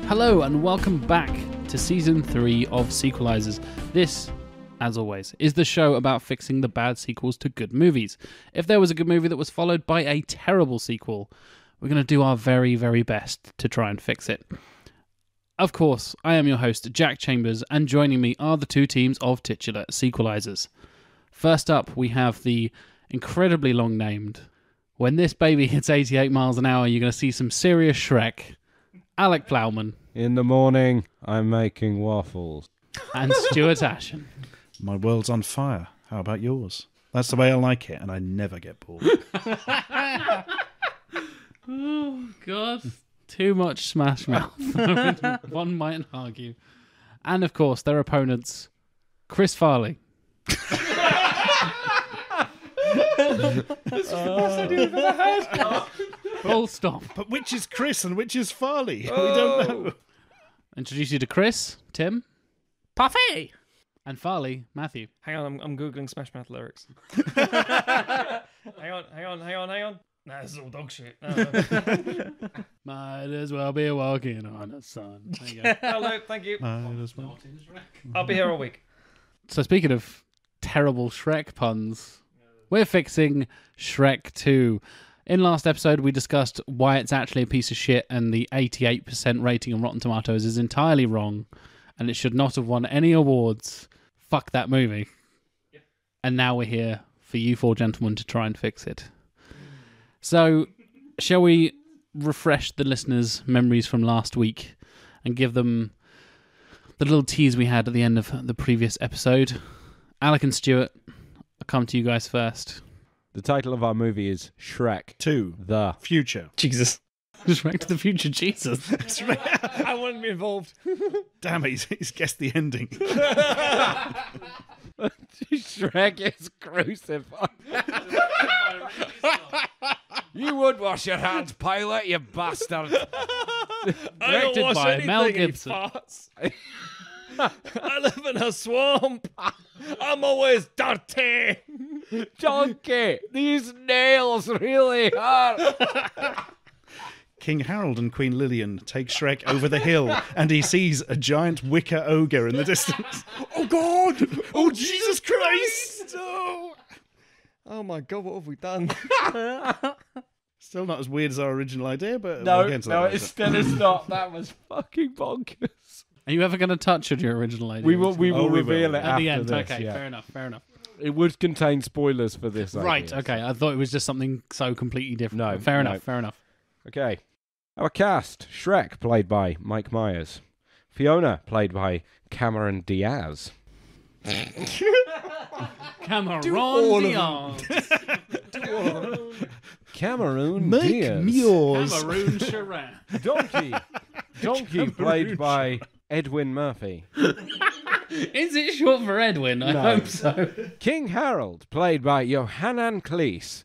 Hello and welcome back to Season 3 of Sequelisers. This, as always, is the show about fixing the bad sequels to good movies. If there was a good movie that was followed by a terrible sequel, we're going to do our very, very best to try and fix it. Of course, I am your host, Jack Chambers, and joining me are the two teams of titular Sequelisers. First up, we have the incredibly long-named, when this baby hits 88 miles an hour, you're going to see some serious Shrek, Alec Plowman. In the morning, I'm making waffles. And Stuart Ashen. My world's on fire. How about yours? That's the way I like it, and I never get bored. Oh, God. Too much Smash Mouth. One might argue. And, of course, their opponents, Chris Farley. That's the best idea I've ever had. Full stop. But which is Chris and which is Farley? We don't know. Introduce you to Chris, Tim, Puffy, and Farley, Matthew. Hang on, I'm Googling Smash Mouth lyrics. hang on. Nah, this is all dog shit. No. Might as well be walking on the sun. There you go. Hello, thank you. Might as well. I'll be here all week. So speaking of terrible Shrek puns, we're fixing Shrek 2. In last episode, we discussed why it's actually a piece of shit and the 88% rating on Rotten Tomatoes is entirely wrong and it should not have won any awards. Fuck that movie. Yeah. And now we're here for you four gentlemen to try and fix it. So, shall we refresh the listeners' memories from last week and give them the little tease we had at the end of the previous episode? Alec and Stuart, I'll come to you guys first. The title of our movie is Shrek 2. The Future. Jesus. Shrek to the Future, Jesus. I want to be involved. Damn it, he's guessed the ending. Shrek is crucified. You would wash your hands, pilot, you bastard. Directed by Mel Gibson. I live in a swamp. I'm always dirty. Donkey, these nails really hurt. King Harold and Queen Lillian take Shrek over the hill and he sees a giant wicker ogre in the distance. Oh God! Oh Jesus Christ! Oh my God, what have we done? Still not as weird as our original idea, but No, we'll get into that later. it still is not. That was fucking bonkers. Are you ever going to touch on your original idea? We will reveal it At after the end, this, okay, yeah. fair enough. It would contain spoilers for this Right, idea, okay, I thought it was just something so completely different. No, Fair no. enough. Okay. Our cast: Shrek, played by Mike Myers. Fiona, played by Cameron Diaz. Cameron Diaz. Cameron Make Diaz. me yours. Cameroon Sharan. Donkey, played by Edwin Murphy. Is it short for Edwin? I hope so. King Harold, played by Johannan Cleese.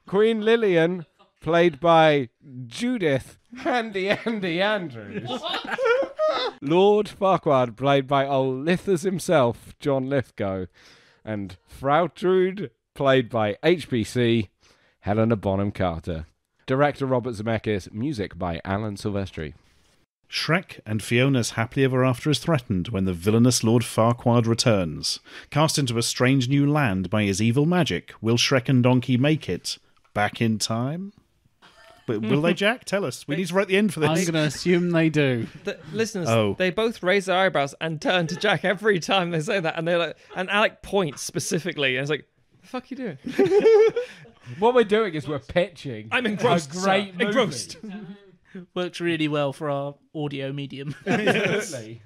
Queen Lillian, played by Judith Handy Andy Andrews. Lord Farquaad, played by old Lithers himself, John Lithgow. And Frau Trude, played by HBC, Helena Bonham Carter. Director Robert Zemeckis, music by Alan Silvestri. Shrek and Fiona's happily ever after is threatened when the villainous Lord Farquaad returns. Cast into a strange new land by his evil magic, will Shrek and Donkey make it back in time? But will they, Jack? Tell us. We need to write the end for this. I'm going to assume they do. The listeners, they both raise their eyebrows and turn to Jack every time they say that, and they're like, and Alec points specifically, and it's like, "The fuck are you doing?" What we're doing is we're pitching. I'm engrossed. A great movie. Engrossed. Works really well for our audio medium. Absolutely.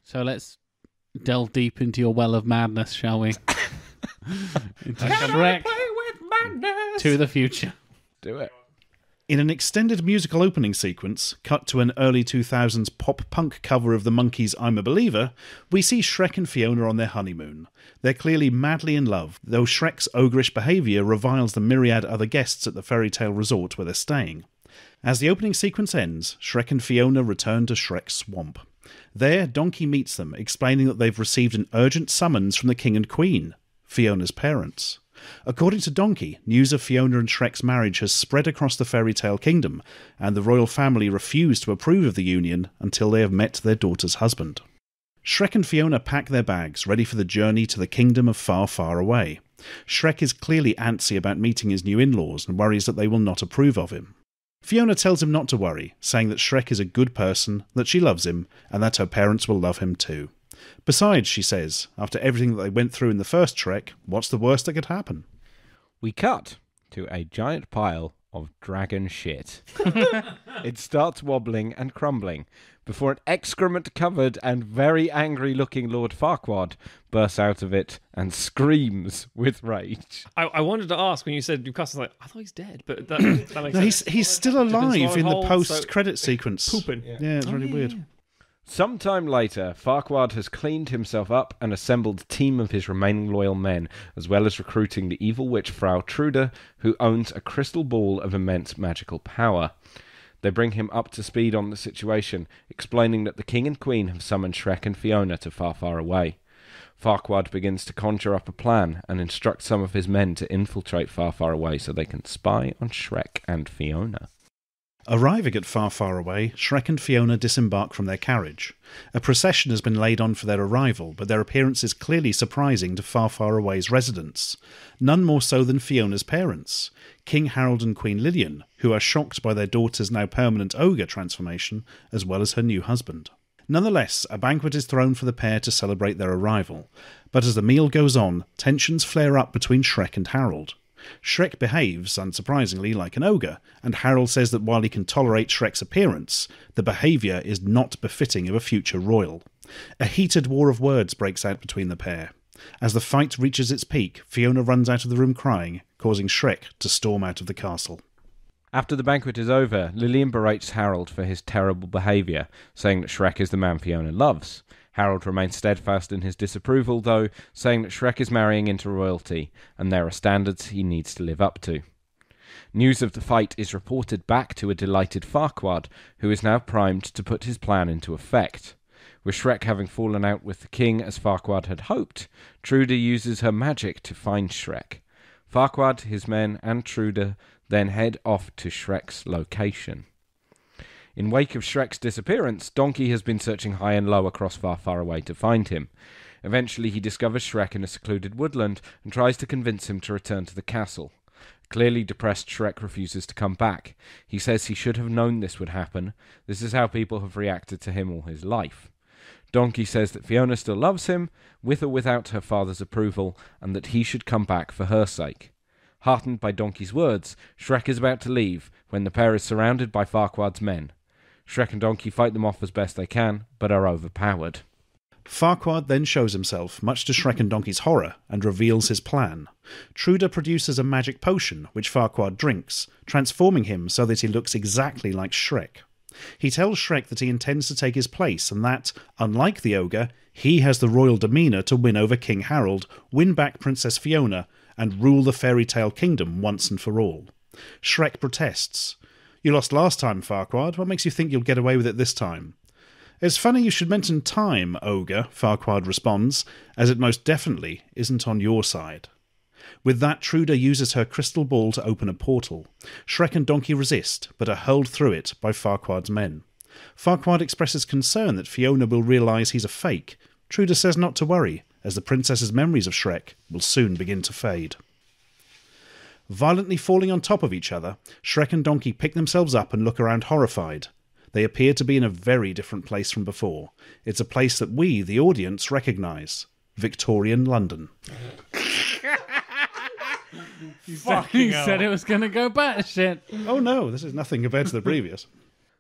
So let's delve deep into your well of madness, shall we? Into Shrek to the Future. Do it. In an extended musical opening sequence, cut to an early 2000s pop-punk cover of the Monkees' I'm a Believer, we see Shrek and Fiona on their honeymoon. They're clearly madly in love, though Shrek's ogreish behaviour reviles the myriad other guests at the fairy tale resort where they're staying. As the opening sequence ends, Shrek and Fiona return to Shrek's swamp. There, Donkey meets them, explaining that they've received an urgent summons from the King and Queen, Fiona's parents. According to Donkey, news of Fiona and Shrek's marriage has spread across the fairy tale kingdom, and the royal family refuse to approve of the union until they have met their daughter's husband. Shrek and Fiona pack their bags, ready for the journey to the kingdom of far, far away. Shrek is clearly antsy about meeting his new in-laws and worries that they will not approve of him. Fiona tells him not to worry, saying that Shrek is a good person, that she loves him, and that her parents will love him too. Besides, she says, after everything that they went through in the first Shrek, what's the worst that could happen? We cut to a giant pile of dragon shit. It starts wobbling and crumbling before an excrement-covered and very angry-looking Lord Farquaad bursts out of it and screams with rage. I wanted to ask when you said Newcastle, I thought he's dead, but that makes No, sense. he's still alive in the hole, post-credit sequence. Pooping. Yeah, it's really weird. Sometime later, Farquaad has cleaned himself up and assembled a team of his remaining loyal men, as well as recruiting the evil witch Frau Truda, who owns a crystal ball of immense magical power. They bring him up to speed on the situation, explaining that the King and Queen have summoned Shrek and Fiona to far, far away. Farquaad begins to conjure up a plan and instructs some of his men to infiltrate far, far away so they can spy on Shrek and Fiona. Arriving at Far, Far Away, Shrek and Fiona disembark from their carriage. A procession has been laid on for their arrival, but their appearance is clearly surprising to Far, Far Away's residents. None more so than Fiona's parents, King Harold and Queen Lillian, who are shocked by their daughter's now permanent ogre transformation, as well as her new husband. Nonetheless, a banquet is thrown for the pair to celebrate their arrival, but as the meal goes on, tensions flare up between Shrek and Harold. Shrek behaves, unsurprisingly, like an ogre, and Harold says that while he can tolerate Shrek's appearance, the behaviour is not befitting of a future royal. A heated war of words breaks out between the pair. As the fight reaches its peak, Fiona runs out of the room crying, causing Shrek to storm out of the castle. After the banquet is over, Lillian berates Harold for his terrible behaviour, saying that Shrek is the man Fiona loves. Harold remains steadfast in his disapproval, though, saying that Shrek is marrying into royalty, and there are standards he needs to live up to. News of the fight is reported back to a delighted Farquaad, who is now primed to put his plan into effect. With Shrek having fallen out with the king as Farquaad had hoped, Truda uses her magic to find Shrek. Farquaad, his men, and Truda then head off to Shrek's location. In wake of Shrek's disappearance, Donkey has been searching high and low across Far, Far Away to find him. Eventually he discovers Shrek in a secluded woodland and tries to convince him to return to the castle. Clearly depressed, Shrek refuses to come back. He says he should have known this would happen. This is how people have reacted to him all his life. Donkey says that Fiona still loves him, with or without her father's approval, and that he should come back for her sake. Heartened by Donkey's words, Shrek is about to leave when the pair is surrounded by Farquaad's men. Shrek and Donkey fight them off as best they can, but are overpowered. Farquaad then shows himself, much to Shrek and Donkey's horror, and reveals his plan. Truda produces a magic potion, which Farquaad drinks, transforming him so that he looks exactly like Shrek. He tells Shrek that he intends to take his place, and that, unlike the ogre, he has the royal demeanour to win over King Harold, win back Princess Fiona, and rule the fairy tale kingdom once and for all. Shrek protests. "You lost last time, Farquaad. What makes you think you'll get away with it this time?" "It's funny you should mention time, ogre," Farquaad responds, "as it most definitely isn't on your side." With that, Truda uses her crystal ball to open a portal. Shrek and Donkey resist, but are hurled through it by Farquaad's men. Farquaad expresses concern that Fiona will realise he's a fake. Truda says not to worry, as the princess's memories of Shrek will soon begin to fade. Violently falling on top of each other, Shrek and Donkey pick themselves up and look around horrified. They appear to be in a very different place from before. It's a place that we, the audience, recognise. Victorian London. He said it was going to go batshit. Oh no, this is nothing compared to the previous.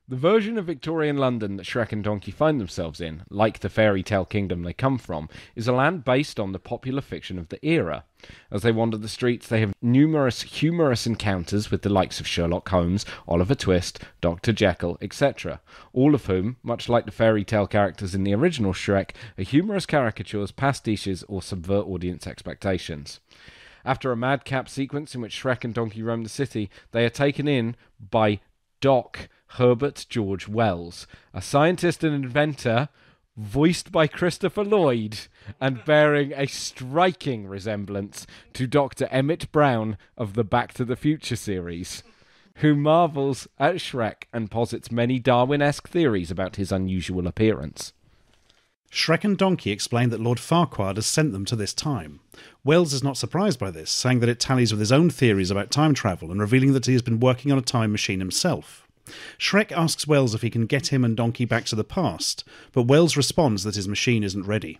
The version of Victorian London that Shrek and Donkey find themselves in, like the fairy tale kingdom they come from, is a land based on the popular fiction of the era. As they wander the streets, they have numerous humorous encounters with the likes of Sherlock Holmes, Oliver Twist, Dr. Jekyll, etc., all of whom, much like the fairy tale characters in the original Shrek, are humorous caricatures, pastiches, or subvert audience expectations. After a madcap sequence in which Shrek and Donkey roam the city, they are taken in by Doc Herbert George Wells, a scientist and inventor voiced by Christopher Lloyd and bearing a striking resemblance to Dr. Emmett Brown of the Back to the Future series, who marvels at Shrek and posits many Darwin-esque theories about his unusual appearance. Shrek and Donkey explain that Lord Farquaad has sent them to this time. Wells is not surprised by this, saying that it tallies with his own theories about time travel and revealing that he has been working on a time machine himself. Shrek asks Wells if he can get him and Donkey back to the past, but Wells responds that his machine isn't ready.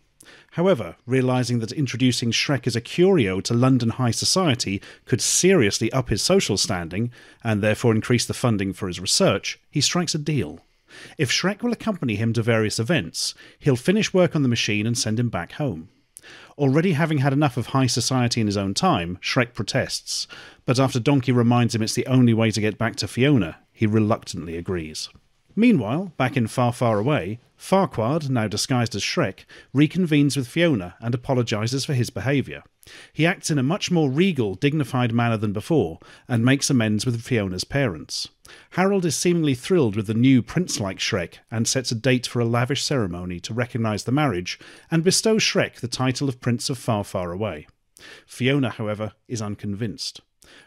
However, realising that introducing Shrek as a curio to London high society could seriously up his social standing, and therefore increase the funding for his research, he strikes a deal. If Shrek will accompany him to various events, he'll finish work on the machine and send him back home. Already having had enough of high society in his own time, Shrek protests, but after Donkey reminds him it's the only way to get back to Fiona, he reluctantly agrees. Meanwhile, back in Far, Far Away, Farquaad, now disguised as Shrek, reconvenes with Fiona and apologises for his behaviour. He acts in a much more regal, dignified manner than before, and makes amends with Fiona's parents. Harold is seemingly thrilled with the new prince-like Shrek, and sets a date for a lavish ceremony to recognise the marriage, and bestows Shrek the title of Prince of Far, Far Away. Fiona, however, is unconvinced.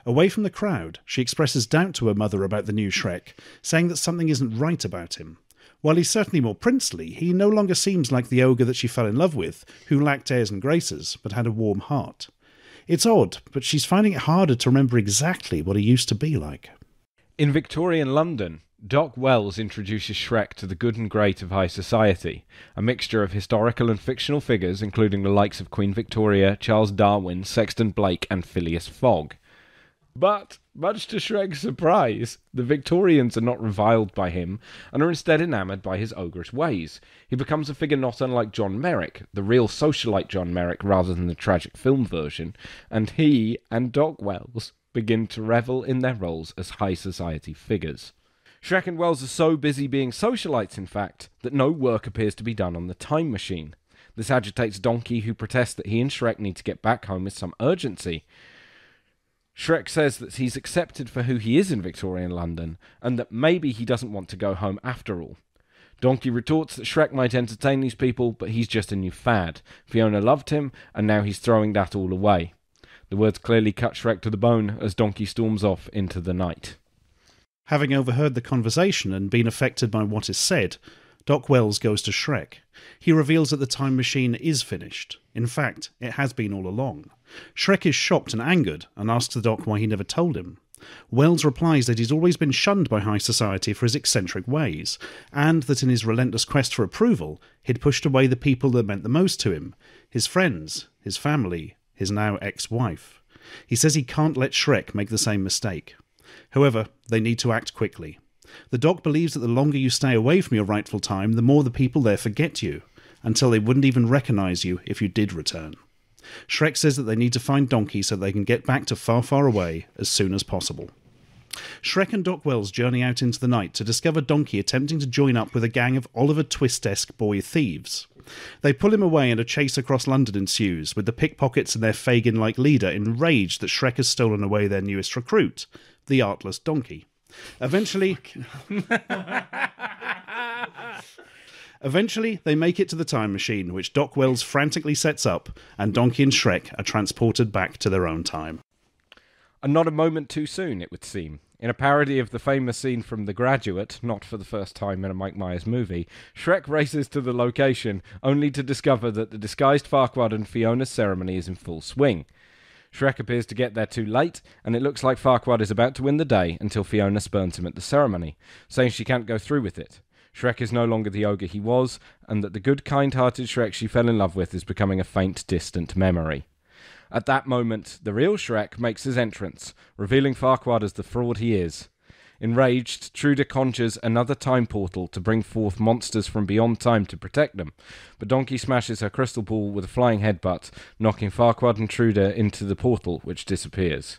Away from the crowd, she expresses doubt to her mother about the new Shrek, saying that something isn't right about him. While he's certainly more princely, he no longer seems like the ogre that she fell in love with, who lacked airs and graces, but had a warm heart. It's odd, but she's finding it harder to remember exactly what he used to be like. In Victorian London, Doc Wells introduces Shrek to the good and great of high society, a mixture of historical and fictional figures, including the likes of Queen Victoria, Charles Darwin, Sexton Blake, and Phileas Fogg. But, much to Shrek's surprise, the Victorians are not reviled by him, and are instead enamoured by his ogreish ways. He becomes a figure not unlike John Merrick, the real socialite John Merrick rather than the tragic film version, and he and Doc Wells begin to revel in their roles as high society figures. Shrek and Wells are so busy being socialites, in fact, that no work appears to be done on the time machine. This agitates Donkey, who protests that he and Shrek need to get back home with some urgency. Shrek says that he's accepted for who he is in Victorian London, and that maybe he doesn't want to go home after all. Donkey retorts that Shrek might entertain these people, but he's just a new fad. Fiona loved him, and now he's throwing that all away. The words clearly cut Shrek to the bone as Donkey storms off into the night. Having overheard the conversation and been affected by what is said, Doc Wells goes to Shrek. He reveals that the time machine is finished. In fact, it has been all along. Shrek is shocked and angered and asks the Doc why he never told him. Wells replies that he's always been shunned by high society for his eccentric ways, and that in his relentless quest for approval, he'd pushed away the people that meant the most to him: his friends, his family, his now ex-wife. He says he can't let Shrek make the same mistake. However, they need to act quickly. The Doc believes that the longer you stay away from your rightful time, the more the people there forget you, until they wouldn't even recognise you if you did return. Shrek says that they need to find Donkey so they can get back to Far, Far Away as soon as possible. Shrek and Doc Wells journey out into the night to discover Donkey attempting to join up with a gang of Oliver Twist-esque boy thieves. They pull him away and a chase across London ensues, with the pickpockets and their Fagin-like leader enraged that Shrek has stolen away their newest recruit, the artless Donkey. Eventually, they make it to the time machine, which Doc Wells frantically sets up, and Donkey and Shrek are transported back to their own time. And not a moment too soon, it would seem. In a parody of the famous scene from The Graduate, not for the first time in a Mike Myers movie, Shrek races to the location, only to discover that the disguised Farquaad and Fiona's ceremony is in full swing. Shrek appears to get there too late, and it looks like Farquaad is about to win the day until Fiona spurns him at the ceremony, saying she can't go through with it. Shrek is no longer the ogre he was, and that the good, kind-hearted Shrek she fell in love with is becoming a faint, distant memory. At that moment, the real Shrek makes his entrance, revealing Farquaad as the fraud he is. Enraged, Truda conjures another time portal to bring forth monsters from beyond time to protect them, but Donkey smashes her crystal ball with a flying headbutt, knocking Farquaad and Truda into the portal, which disappears.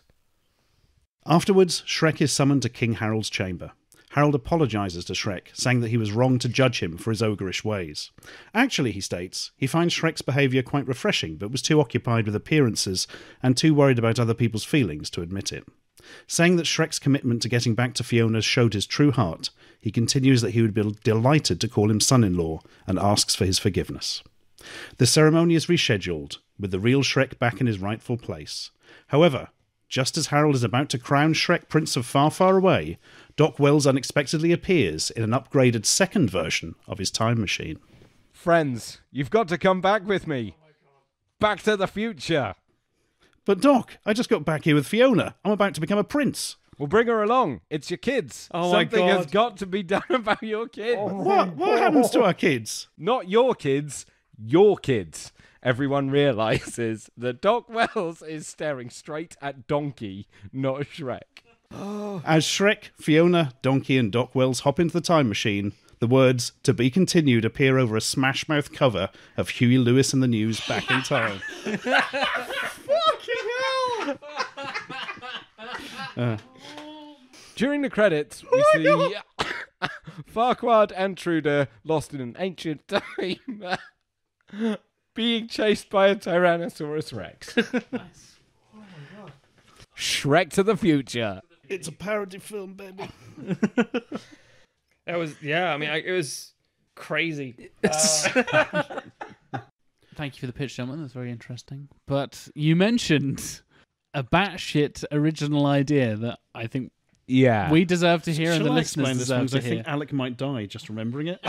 Afterwards, Shrek is summoned to King Harold's chamber. Harold apologises to Shrek, saying that he was wrong to judge him for his ogreish ways. Actually, he states, he finds Shrek's behaviour quite refreshing, but was too occupied with appearances and too worried about other people's feelings to admit it. Saying that Shrek's commitment to getting back to Fiona showed his true heart, he continues that he would be delighted to call him son-in-law and asks for his forgiveness. The ceremony is rescheduled, with the real Shrek back in his rightful place. However, just as Harold is about to crown Shrek Prince of Far, Far Away, Doc Wells unexpectedly appears in an upgraded second version of his time machine. Friends, you've got to come back with me. Back to the future. But Doc, I just got back here with Fiona. I'm about to become a prince. Well, bring her along. It's your kids. Oh my Something has God. got to be done about your kids. What happens to our kids? Not your kids, your kids. Everyone realises that Doc Wells is staring straight at Donkey, not Shrek. As Shrek, Fiona, Donkey and Doc Wells hop into the time machine, the words "To be continued" appear over a Smash-Mouth cover of Huey Lewis and the News Back in Time. During the credits, we see Farquaad and Truda lost in an ancient time, being chased by a Tyrannosaurus Rex. Nice. Oh my god. Shrek to the future. It's a parody film, baby. It was, it was crazy. Thank you for the pitch, gentlemen. That's very interesting. But you mentioned a batshit original idea that I think Yeah. we deserve to hear and Shall the I listeners explain this one? deserve 'Cause to I hear. think Alec might die just remembering it.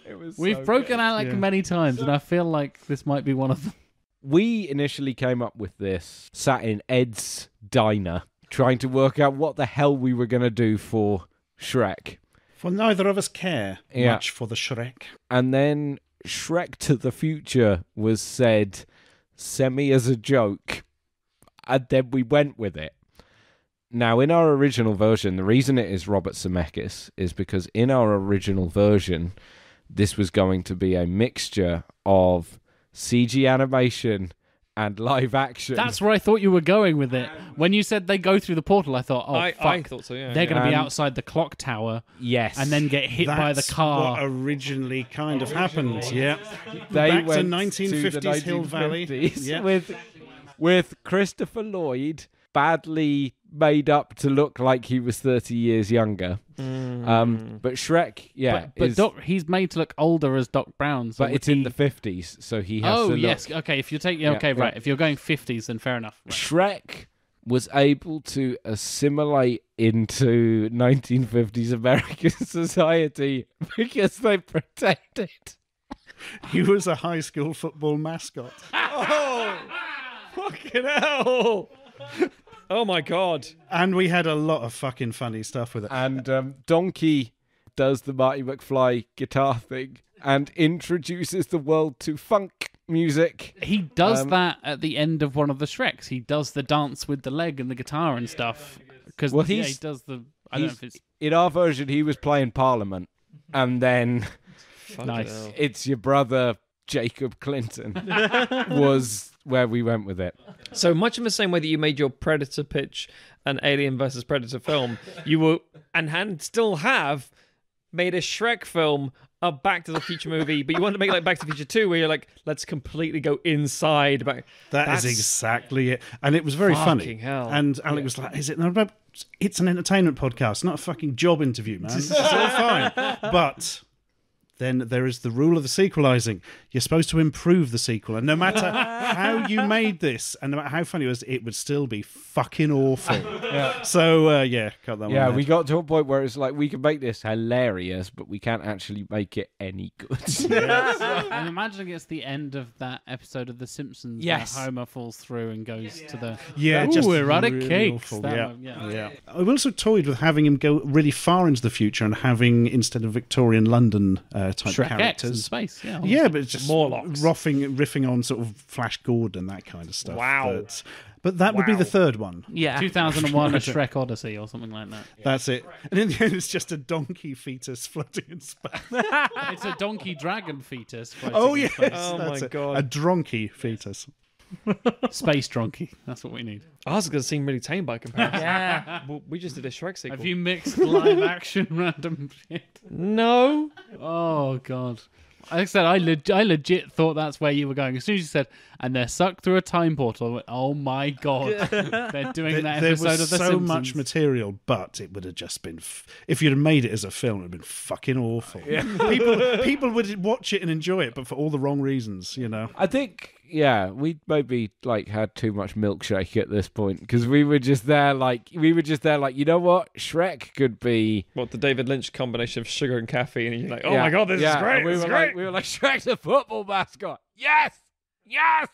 It was We've so broken good. Alec Yeah. many times, and I feel like this might be one of them. We initially came up with this, sat in Ed's diner, trying to work out what the hell we were going to do for Shrek. For neither of us care Yeah. much for the Shrek. And then Shrek to the future was said semi as a joke, and then we went with it. Now, in our original version, the reason it is Robert Zemeckis is because in our original version, this was going to be a mixture of CG animation and live action. That's where I thought you were going with it. When you said they go through the portal, I thought, I fuck. thought so, yeah. They're going to be And- outside the clock tower Yes. and then get hit by the That's car. what originally kind of happened, yeah. they Back to went 1950s to the Hill Valley. 1950s Yeah. with Christopher Lloyd badly made up to look like he was 30 years younger. But Shrek, but is, Doc, he's made to look older as Doc Brown. So but would it's in he- the 50s, so he has to Oh, look... yes. Okay, if you're taking... Yeah, okay, yeah. right. If you're going 50s, then fair enough. Right. Shrek was able to assimilate into 1950s American society because they pretended. He was a high school football mascot. Oh! Fucking hell! Oh my god. And we had a lot of fucking funny stuff with it. And Donkey does the Marty McFly guitar thing and introduces the world to funk music. He does that at the end of one of the Shreks. He does the dance with the leg and the guitar and stuff. Because Well, he he's- does the... I don't know if it's... In our version, he was playing Parliament. And then Fucking Nice. hell. It's Your Brother, Jacob Clinton, was where we went with it. So much in the same way that you made your Predator pitch an Alien versus Predator film, you will and still have made a Shrek film, a Back to the Future movie, but you want to make like Back to the Future 2 where you're like, let's completely go inside. That's exactly it. And it was very funny. Fucking hell. And Alec was like, is it not about... It's an entertainment podcast, not a fucking job interview, man. It's all fine. But then there is the rule of the sequelizing. You're supposed to improve the sequel. And no matter how you made this, and no matter how funny it would still be fucking awful. So, cut that one. Yeah, out. we got to a point where it's like, we can make this hilarious, but we can't actually make it any good. I'm imagining it's the end of that episode of The Simpsons Yes. where Homer falls through and goes to the... Yeah, Ooh, just erotic really cakes. awful. That Yeah. one, yeah. Yeah. I've also toyed with having him go really far into the future and having, instead of Victorian London type Shrek X in characters. space, yeah. Yeah, but it's just Morlocks. riffing on sort of Flash Gordon, that kind of stuff. Wow. But that would be the third one. Yeah. 2001 A Shrek Odyssey or something like that. That's it. And in the end, it's just a donkey fetus floating in space. It's a donkey dragon fetus. floating Oh, in yes. space. Oh, that's my it. God. A donkey fetus. Space Donkey. That's what we need. Ours is going to seem really tame by comparison. Yeah. Well, we just did a Shrek sequel. Have you mixed live action random shit? No. Oh, God. Like I said, I legit thought that's where you were going. As soon as you said, and they're sucked through a time portal, I went, oh my God. They're doing that There episode was of The so Simpsons. much material, but it would have just been... if you'd have made it as a film, it would have been fucking awful. People would watch it and enjoy it, but for all the wrong reasons, you know. I think, yeah, we maybe had too much milkshake at this point because we were just there like, you know what? Shrek could be... What, the David Lynch combination of sugar and caffeine, and you're like, oh Yeah, my God, this is yeah, great. and we were like, Shrek's a football mascot. Yes! Yes!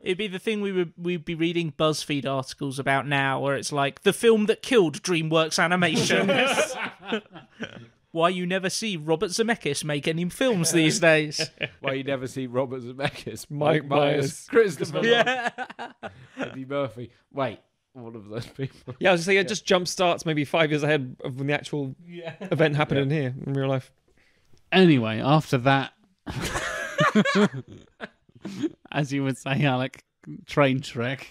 It'd be the thing we'd be reading BuzzFeed articles about now, where it's like the film that killed DreamWorks Animation. Why you never see Robert Zemeckis make any films these days? Why you never see Robert Zemeckis, Mike Myers, Christopher Lloyd, Yeah. Eddie Murphy. Wait, all of those people. Yeah, I was just saying, it just jump starts maybe 5 years ahead of when the actual event happened in here, in real life. Anyway, after that, as you would say, Alec, train Shrek.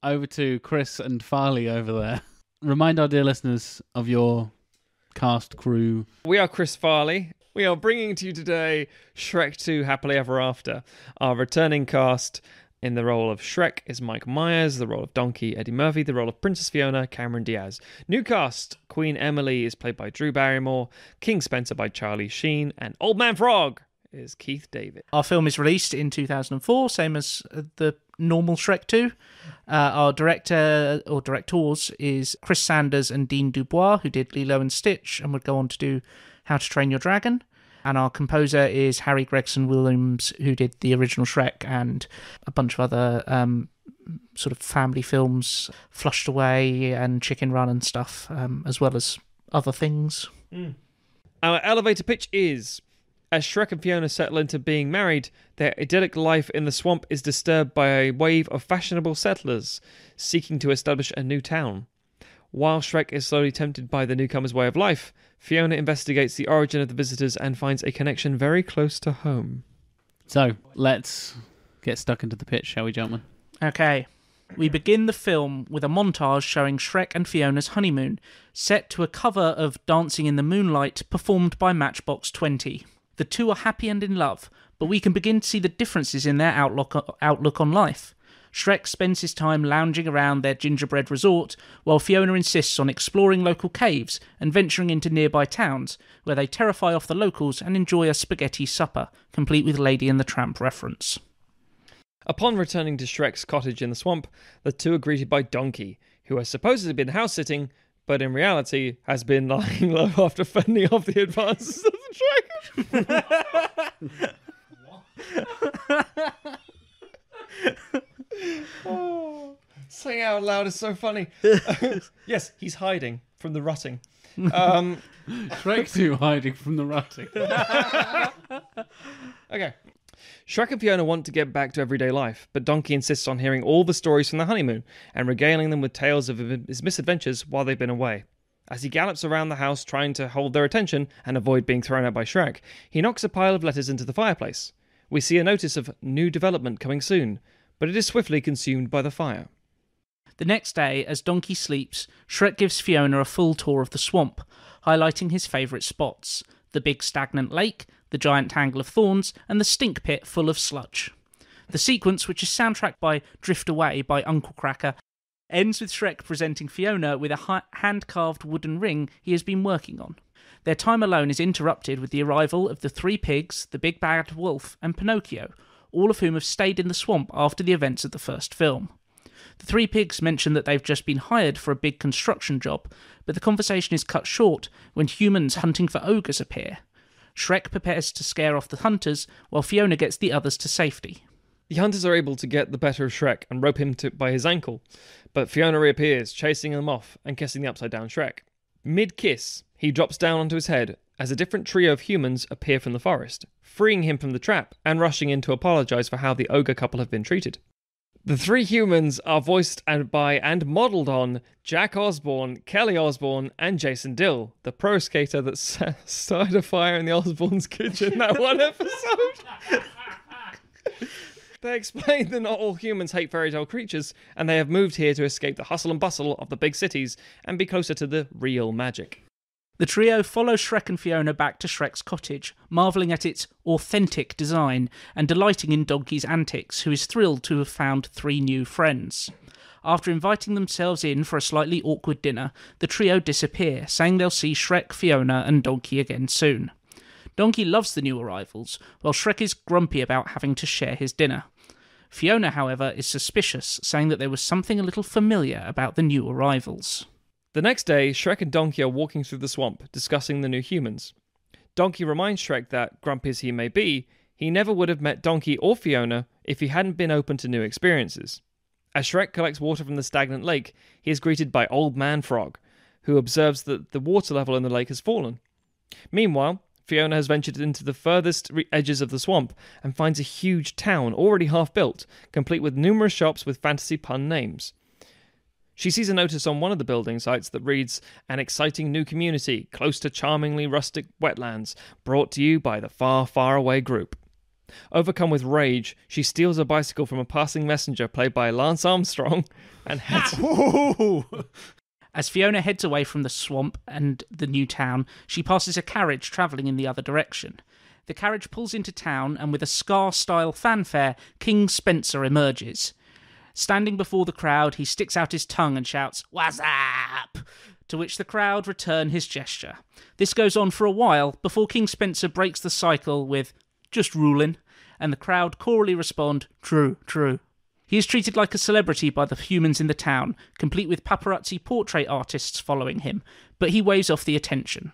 Over to Chris and Farley over there. Remind our dear listeners of your cast crew. We are Chris Farley. We are bringing to you today Shrek 2 Happily Ever After. Our returning cast in the role of Shrek is Mike Myers, the role of Donkey, Eddie Murphy, the role of Princess Fiona, Cameron Diaz. New cast, Queen Emily is played by Drew Barrymore, King Spencer by Charlie Sheen, and Old Man Frog is Keith David. Our film is released in 2004, same as the normal Shrek 2. Our director or directors is Chris Sanders and Dean Dubois, who did Lilo and Stitch and would go on to do How to Train Your Dragon. And our composer is Harry Gregson Williams, who did the original Shrek and a bunch of other sort of family films, Flushed Away and Chicken Run and stuff, as well as other things. Our elevator pitch is: as Shrek and Fiona settle into being married, their idyllic life in the swamp is disturbed by a wave of fashionable settlers seeking to establish a new town. While Shrek is slowly tempted by the newcomer's way of life, Fiona investigates the origin of the visitors and finds a connection very close to home. So, let's get stuck into the pitch, shall we, gentlemen? Okay. We begin the film with a montage showing Shrek and Fiona's honeymoon, set to a cover of Dancing in the Moonlight performed by Matchbox 20. The two are happy and in love, but we can begin to see the differences in their outlook on life. Shrek spends his time lounging around their gingerbread resort, while Fiona insists on exploring local caves and venturing into nearby towns, where they terrify off the locals and enjoy a spaghetti supper, complete with Lady and the Tramp reference. Upon returning to Shrek's cottage in the swamp, the two are greeted by Donkey, who has supposedly been house-sitting, but in reality has been lying low after fending off the advances of the dragon. Oh, saying out loud is so funny. Yes, he's hiding from the rutting. Shrek 2 hiding from the rutting. Okay. Shrek and Fiona want to get back to everyday life, but Donkey insists on hearing all the stories from the honeymoon and regaling them with tales of his misadventures while they've been away. As he gallops around the house trying to hold their attention and avoid being thrown out by Shrek, he knocks a pile of letters into the fireplace. We see a notice of new development coming soon, but it is swiftly consumed by the fire. The next day, as Donkey sleeps, Shrek gives Fiona a full tour of the swamp, highlighting his favourite spots: the big stagnant lake, the giant tangle of thorns, and the stink pit full of sludge. The sequence, which is soundtracked by Drift Away by Uncle Kracker, ends with Shrek presenting Fiona with a hand-carved wooden ring he has been working on. Their time alone is interrupted with the arrival of the three pigs, the big bad wolf, and Pinocchio, all of whom have stayed in the swamp after the events of the first film. The three pigs mention that they've just been hired for a big construction job, but the conversation is cut short when humans hunting for ogres appear. Shrek prepares to scare off the hunters, while Fiona gets the others to safety. The hunters are able to get the better of Shrek and rope him by his ankle, but Fiona reappears, chasing them off and kissing the upside-down Shrek. Mid-kiss, he drops down onto his head as a different trio of humans appear from the forest, freeing him from the trap and rushing in to apologise for how the ogre couple have been treated. The three humans are voiced by and modelled on Jack Osborne, Kelly Osborne, and Jason Dill, the pro skater that started a fire in the Osborne's kitchen that one episode. They explain that not all humans hate fairy tale creatures, and they have moved here to escape the hustle and bustle of the big cities and be closer to the real magic. The trio follow Shrek and Fiona back to Shrek's cottage, marvelling at its authentic design and delighting in Donkey's antics, who is thrilled to have found 3 new friends. After inviting themselves in for a slightly awkward dinner, the trio disappear, saying they'll see Shrek, Fiona and Donkey again soon. Donkey loves the new arrivals, while Shrek is grumpy about having to share his dinner. Fiona, however, is suspicious, saying that there was something a little familiar about the new arrivals. The next day, Shrek and Donkey are walking through the swamp, discussing the new humans. Donkey reminds Shrek that, grumpy as he may be, he never would have met Donkey or Fiona if he hadn't been open to new experiences. As Shrek collects water from the stagnant lake, he is greeted by Old Man Frog, who observes that the water level in the lake has fallen. Meanwhile, Fiona has ventured into the furthest edges of the swamp and finds a huge town already half built, complete with numerous shops with fantasy pun names. She sees a notice on one of the building sites that reads, "An exciting new community, close to charmingly rustic wetlands, brought to you by the Far, Far Away group." Overcome with rage, she steals a bicycle from a passing messenger played by Lance Armstrong and heads... As Fiona heads away from the swamp and the new town, she passes a carriage travelling in the other direction. The carriage pulls into town, and with a Scar-style fanfare, King Spencer emerges. Standing before the crowd, he sticks out his tongue and shouts, "What's up?" To which the crowd return his gesture. This goes on for a while, before King Spencer breaks the cycle with, "Just ruling," and the crowd chorally respond, "True, true." He is treated like a celebrity by the humans in the town, complete with paparazzi portrait artists following him, but he waves off the attention.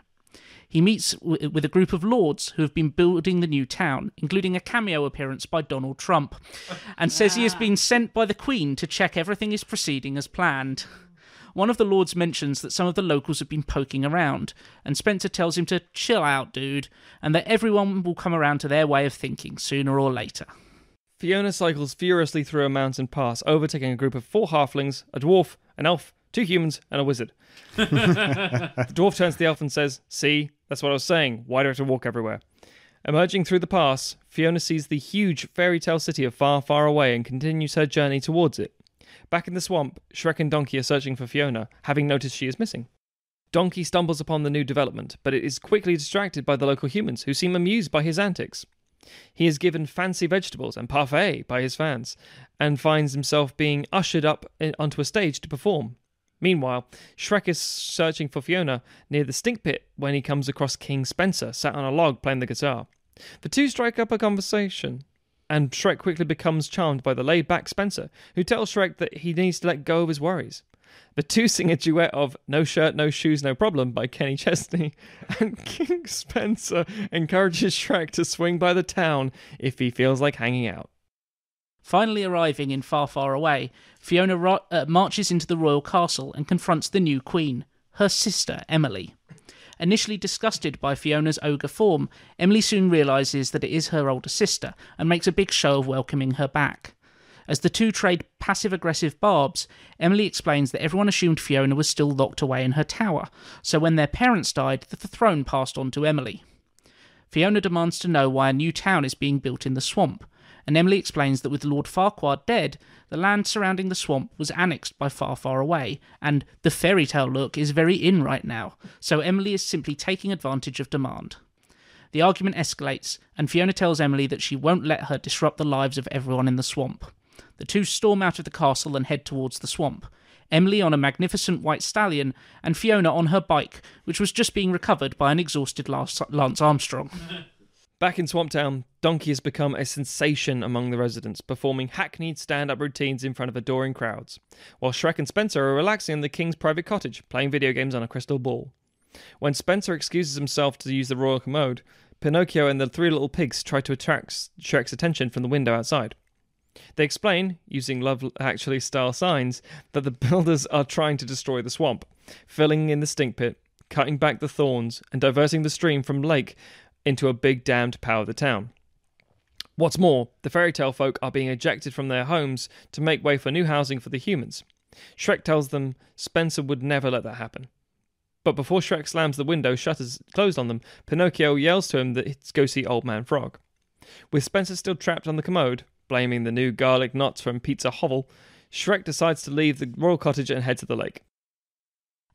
He meets with a group of lords who have been building the new town, including a cameo appearance by Donald Trump, and says he has been sent by the Queen to check everything is proceeding as planned. One of the lords mentions that some of the locals have been poking around, and Spencer tells him to chill out, dude, and that everyone will come around to their way of thinking sooner or later. Fiona cycles furiously through a mountain pass, overtaking a group of 4 halflings, a dwarf, an elf, 2 humans, and a wizard. The dwarf turns to the elf and says, "See, that's what I was saying. Why do I have to walk everywhere?" Emerging through the pass, Fiona sees the huge fairy tale city of Far, Far Away and continues her journey towards it. Back in the swamp, Shrek and Donkey are searching for Fiona, having noticed she is missing. Donkey stumbles upon the new development, but it is quickly distracted by the local humans, who seem amused by his antics. He is given fancy vegetables and parfait by his fans, and finds himself being ushered up onto a stage to perform. Meanwhile, Shrek is searching for Fiona near the stink pit when he comes across King Spencer sat on a log playing the guitar. The two strike up a conversation, and Shrek quickly becomes charmed by the laid-back Spencer, who tells Shrek that he needs to let go of his worries. The two sing a duet of "No Shirt, No Shoes, No Problem" by Kenny Chesney, and King Spencer encourages Shrek to swing by the town if he feels like hanging out. Finally arriving in Far, Far Away, Fiona marches into the royal castle and confronts the new queen, her sister Emily. Initially disgusted by Fiona's ogre form, Emily soon realises that it is her older sister and makes a big show of welcoming her back. As the two trade passive-aggressive barbs, Emily explains that everyone assumed Fiona was still locked away in her tower, so when their parents died, the throne passed on to Emily. Fiona demands to know why a new town is being built in the swamp, and Emily explains that with Lord Farquaad dead, the land surrounding the swamp was annexed by Far, Far Away, and the fairy tale look is very in right now, so Emily is simply taking advantage of demand. The argument escalates, and Fiona tells Emily that she won't let her disrupt the lives of everyone in the swamp. The two storm out of the castle and head towards the swamp, Emily on a magnificent white stallion, and Fiona on her bike, which was just being recovered by an exhausted Lance Armstrong. Back in Swamp Town, Donkey has become a sensation among the residents, performing hackneyed stand-up routines in front of adoring crowds, while Shrek and Spencer are relaxing in the king's private cottage, playing video games on a crystal ball. When Spencer excuses himself to use the royal commode, Pinocchio and the 3 little pigs try to attract Shrek's attention from the window outside. They explain, using Love Actually style signs, that the builders are trying to destroy the swamp, filling in the stink pit, cutting back the thorns, and diverting the stream from the lake into a big dam to power the town. What's more, the fairy tale folk are being ejected from their homes to make way for new housing for the humans. Shrek tells them Spencer would never let that happen. But before Shrek slams the window shutters closed on them, Pinocchio yells to him that he's go see Old Man Frog. With Spencer still trapped on the commode, Blaming the new garlic knots from Pizza Hovel, Shrek decides to leave the royal cottage and head to the lake.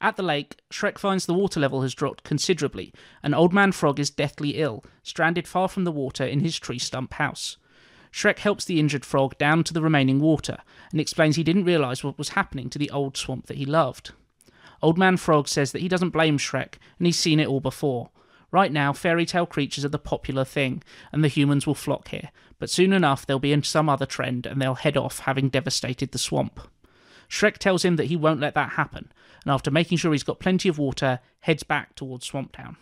At the lake, Shrek finds the water level has dropped considerably, and Old Man Frog is deathly ill, stranded far from the water in his tree stump house. Shrek helps the injured frog down to the remaining water, and explains he didn't realise what was happening to the old swamp that he loved. Old Man Frog says that he doesn't blame Shrek, and he's seen it all before. Right now, fairy tale creatures are the popular thing, and the humans will flock here, but soon enough they'll be in some other trend, and they'll head off, having devastated the swamp. Shrek tells him that he won't let that happen, and after making sure he's got plenty of water, heads back towards Swamptown.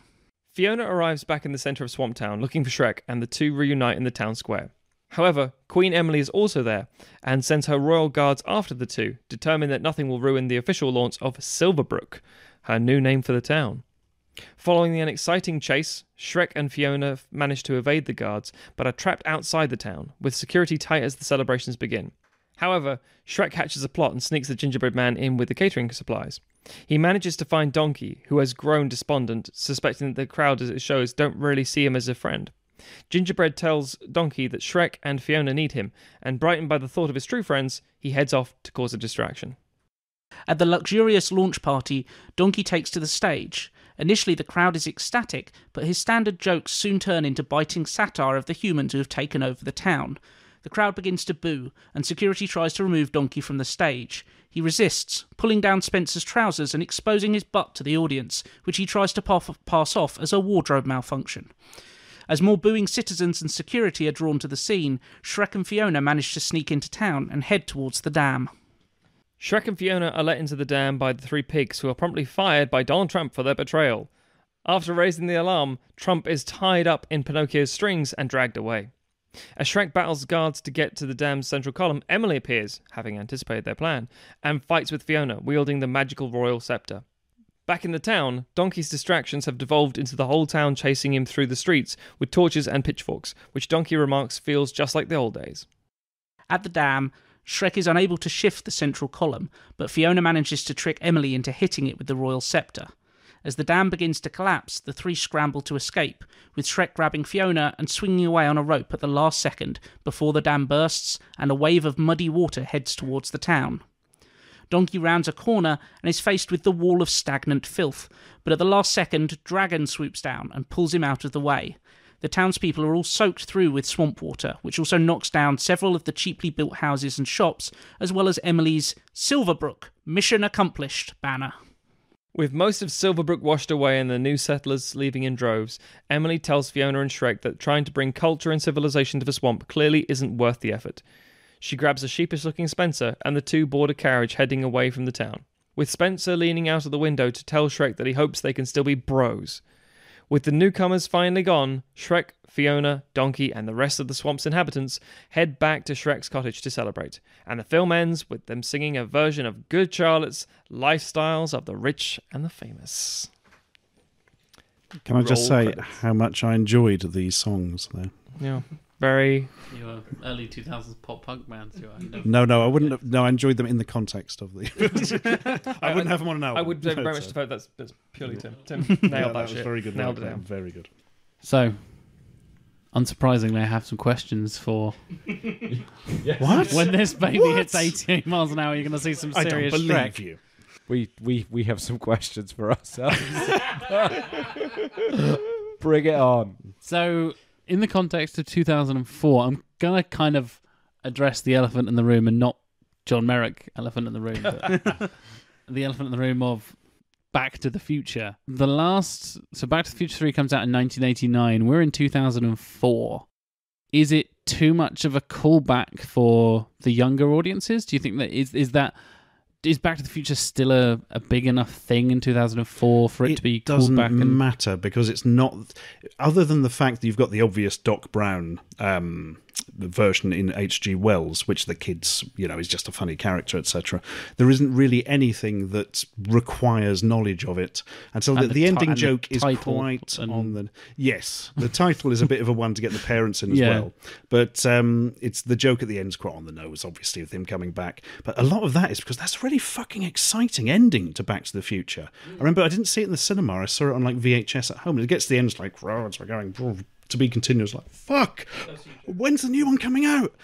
Fiona arrives back in the centre of Swamptown looking for Shrek, and the two reunite in the town square. However, Queen Emily is also there, and sends her royal guards after the two, determined that nothing will ruin the official launch of Silverbrook, her new name for the town. Following an exciting chase, Shrek and Fiona manage to evade the guards, but are trapped outside the town, with security tight as the celebrations begin. However, Shrek hatches a plot and sneaks the gingerbread man in with the catering supplies. He manages to find Donkey, who has grown despondent, suspecting that the crowd as it shows don't really see him as a friend. Gingerbread tells Donkey that Shrek and Fiona need him, and brightened by the thought of his true friends, he heads off to cause a distraction. At the luxurious launch party, Donkey takes to the stage. Initially, the crowd is ecstatic, but his standard jokes soon turn into biting satire of the humans who have taken over the town. The crowd begins to boo, and security tries to remove Donkey from the stage. He resists, pulling down Spencer's trousers and exposing his butt to the audience, which he tries to pass off as a wardrobe malfunction. As more booing citizens and security are drawn to the scene, Shrek and Fiona manage to sneak into town and head towards the dam. Shrek and Fiona are let into the dam by the three pigs, who are promptly fired by Donald Trump for their betrayal. After raising the alarm, Trump is tied up in Pinocchio's strings and dragged away. As Shrek battles guards to get to the dam's central column, Emily appears, having anticipated their plan, and fights with Fiona, wielding the magical royal scepter. Back in the town, Donkey's distractions have devolved into the whole town chasing him through the streets with torches and pitchforks, which Donkey remarks feels just like the old days. At the dam, Shrek is unable to shift the central column, but Fiona manages to trick Emily into hitting it with the royal scepter. As the dam begins to collapse, the three scramble to escape, with Shrek grabbing Fiona and swinging away on a rope at the last second before the dam bursts and a wave of muddy water heads towards the town. Donkey rounds a corner and is faced with the wall of stagnant filth, but at the last second, Dragon swoops down and pulls him out of the way. The townspeople are all soaked through with swamp water, which also knocks down several of the cheaply built houses and shops, as well as Emily's Silverbrook, Mission Accomplished banner. With most of Silverbrook washed away and the new settlers leaving in droves, Emily tells Fiona and Shrek that trying to bring culture and civilization to the swamp clearly isn't worth the effort. She grabs a sheepish-looking Spencer, and the two board a carriage heading away from the town, with Spencer leaning out of the window to tell Shrek that he hopes they can still be bros. With the newcomers finally gone, Shrek, Fiona, Donkey, and the rest of the swamp's inhabitants head back to Shrek's cottage to celebrate, and the film ends with them singing a version of Good Charlotte's Lifestyles of the Rich and the Famous. Can I just Roll say credits. how much I enjoyed these songs, though? Yeah, very... You're early 2000s pop punk man, Stuart. No, I wouldn't have. No, I enjoyed them in the context of the. I wouldn't have them on an album. I would very No, much so- devote that's purely Tim. Tim Yeah, nailed that that was shit. very good. Nailed it work, down. Very good. So, unsurprisingly, I have some questions for What? when this baby What? hits 88 miles an hour. You're going to see some I don't serious believe Shrek. you. We have some questions for ourselves. Bring it on. So, in the context of 2004, I'm going to kind of address the elephant in the room and not John Merrick elephant in the room, but the elephant in the room of Back to the Future. So Back to the Future 3 comes out in 1989. We're in 2004. Is it too much of a callback for the younger audiences? Do you think that is Back to the Future still a big enough thing in 2004 for it to be called doesn't back? matter because it's not. Other than the fact that you've got the obvious Doc Brown version in H.G. Wells, which the kids, is just a funny character, etc. There isn't really anything that requires knowledge of it, and so the ending joke is quite on the. Yes, the title is a bit of a one to get the parents in as well, but it's the joke at the end is quite on the nose, obviously, with him coming back. But a lot of that is because that's a really fucking exciting ending to Back to the Future. I remember I didn't see it in the cinema; I saw it on like VHS at home. And it gets to the end, it's like, it's going to be continuous. Like, fuck, when's the new one coming out?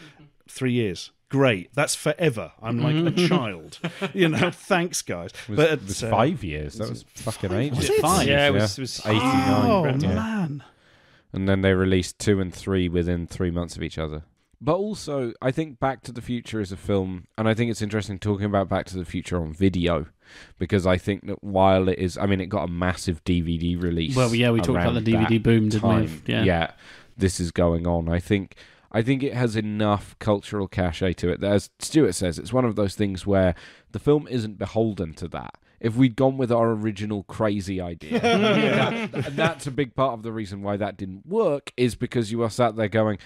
3 years. Great. That's forever. I'm like a child. Thanks, guys. It was 5 years. That was fucking ages. Was it? 5? Yeah, it was 89. Oh, yeah. man. And then they released 2 and 3 within 3 months of each other. But also, I think Back to the Future is a film, and I think it's interesting talking about Back to the Future on video, because I think that while it is, it got a massive DVD release. Well, yeah, we talked about the DVD boom, didn't we? Yeah, this is going on. I think it has enough cultural cachet to it that, as Stuart says, it's one of those things where the film isn't beholden to that. If we'd gone with our original crazy idea, that's a big part of the reason why that didn't work, is because you are sat there going,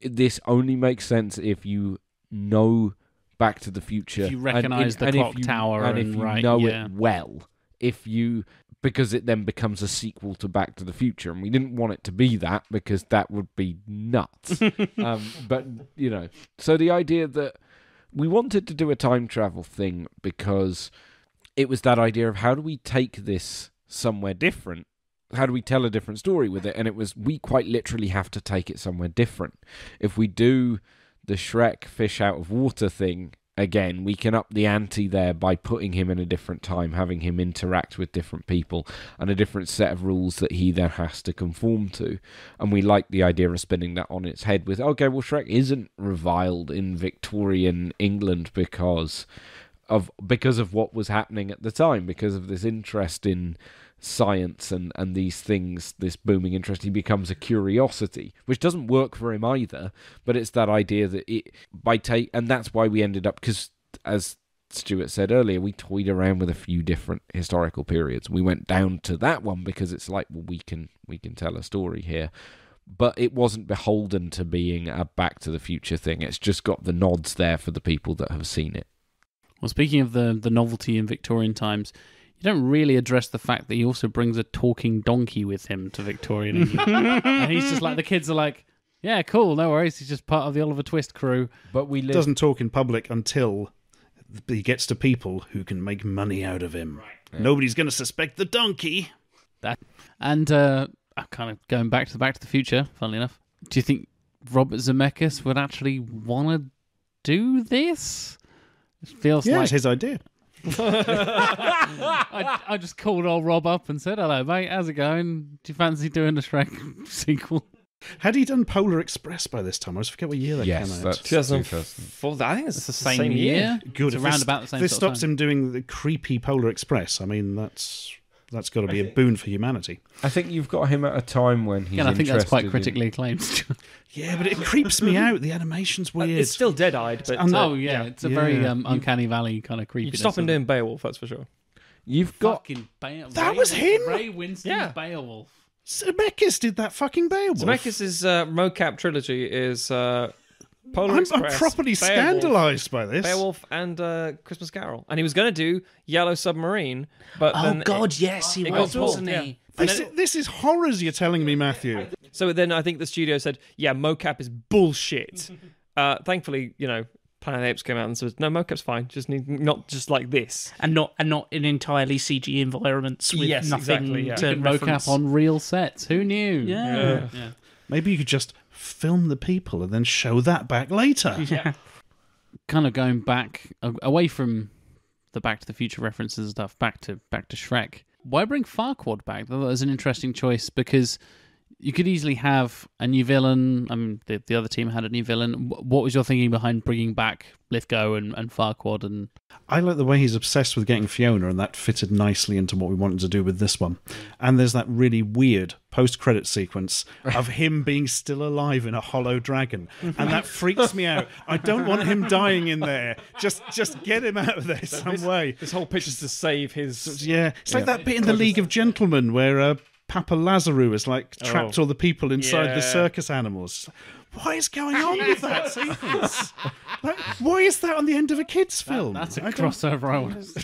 this only makes sense if you know Back to the Future. If you recognise the clock tower and if you know it well. Because it then becomes a sequel to Back to the Future, and we didn't want it to be that, because that would be nuts. But so the idea that we wanted to do a time travel thing because it was that idea of how do we take this somewhere different? How do we tell a different story with it? And it was, we quite literally have to take it somewhere different. If we do the Shrek fish out of water thing again, we can up the ante there by putting him in a different time, having him interact with different people and a different set of rules that he then has to conform to. And we like the idea of spinning that on its head with, okay, well, Shrek isn't reviled in Victorian England because of what was happening at the time, because of this interest in science and these things, this booming interest. He becomes a curiosity, which doesn't work for him either, but it's that idea that and that's why we ended up, because as Stuart said earlier, we toyed around with a few different historical periods. We went down to that one because it's like, well, we can tell a story here, but it wasn't beholden to being a Back to the Future thing. It's just got the nods there for the people that have seen it. Well, speaking of the novelty in Victorian times, you don't really address the fact that he also brings a talking donkey with him to Victorian England. And he's just like, the kids are like, yeah, cool, no worries, he's just part of the Oliver Twist crew. But we doesn't talk in public until he gets to people who can make money out of him. Right. Yeah. Nobody's going to suspect the donkey. And kind of going back to the Future, funnily enough, do you think Robert Zemeckis would actually want to do this? It feels like it's his idea. I just called old Rob up and said, hello, mate, how's it going? Do you fancy doing the Shrek sequel? Had he done Polar Express by this time? I always forget what year that came out. That's 2004. I think it's the same year. Good. It's around about the same This sort of stops time. him doing the creepy Polar Express. I mean, that's got to be a boon for humanity. I think you've got him at a time when he's I think that's quite interested critically acclaimed. Yeah, but it creeps me out. The animation's weird. It's still dead-eyed, but it's a very uncanny valley kind of creepy. You'd stop him doing Beowulf, that's for sure. You've got fucking Beowulf. That was him? Ray Winston's Yeah. Beowulf. Zemeckis did that fucking Beowulf. Zemeckis' mocap trilogy is Polar I'm Express, properly Beowulf, scandalised by this. Beowulf and Christmas Carol. And he was going to do Yellow Submarine, but then yes, he it was, got pulled. wasn't he? This is horrors you're telling me, Matthew. So then I think the studio said, yeah, mocap is bullshit. Thankfully, Planet of the Apes came out and said, no, mocap's fine. Just not just like this. And not in entirely CG environments with Yes, nothing exactly, yeah. to reference. Mocap on real sets. Who knew? Yeah. Maybe you could just film the people and then show that back later. Yeah. Kind of going back away from the Back to the Future references and stuff, back to Shrek. Why bring Farquaad back? That was an interesting choice because you could easily have a new villain. I mean, the other team had a new villain. What was your thinking behind bringing back Lithgow and Farquaad? And I like the way he's obsessed with getting Fiona, and that fitted nicely into what we wanted to do with this one. And there's that really weird post-credit sequence of him being still alive in a hollow dragon, and that freaks me out. I don't want him dying in there. Just get him out of there some way. This whole pitch is to save his... Yeah, it's like that bit in the League of Gentlemen where Papa Lazarou has trapped all the people inside the circus animals. What is going on with that sequence? Why is that on the end of a kids' film? that's a crossover I want to see.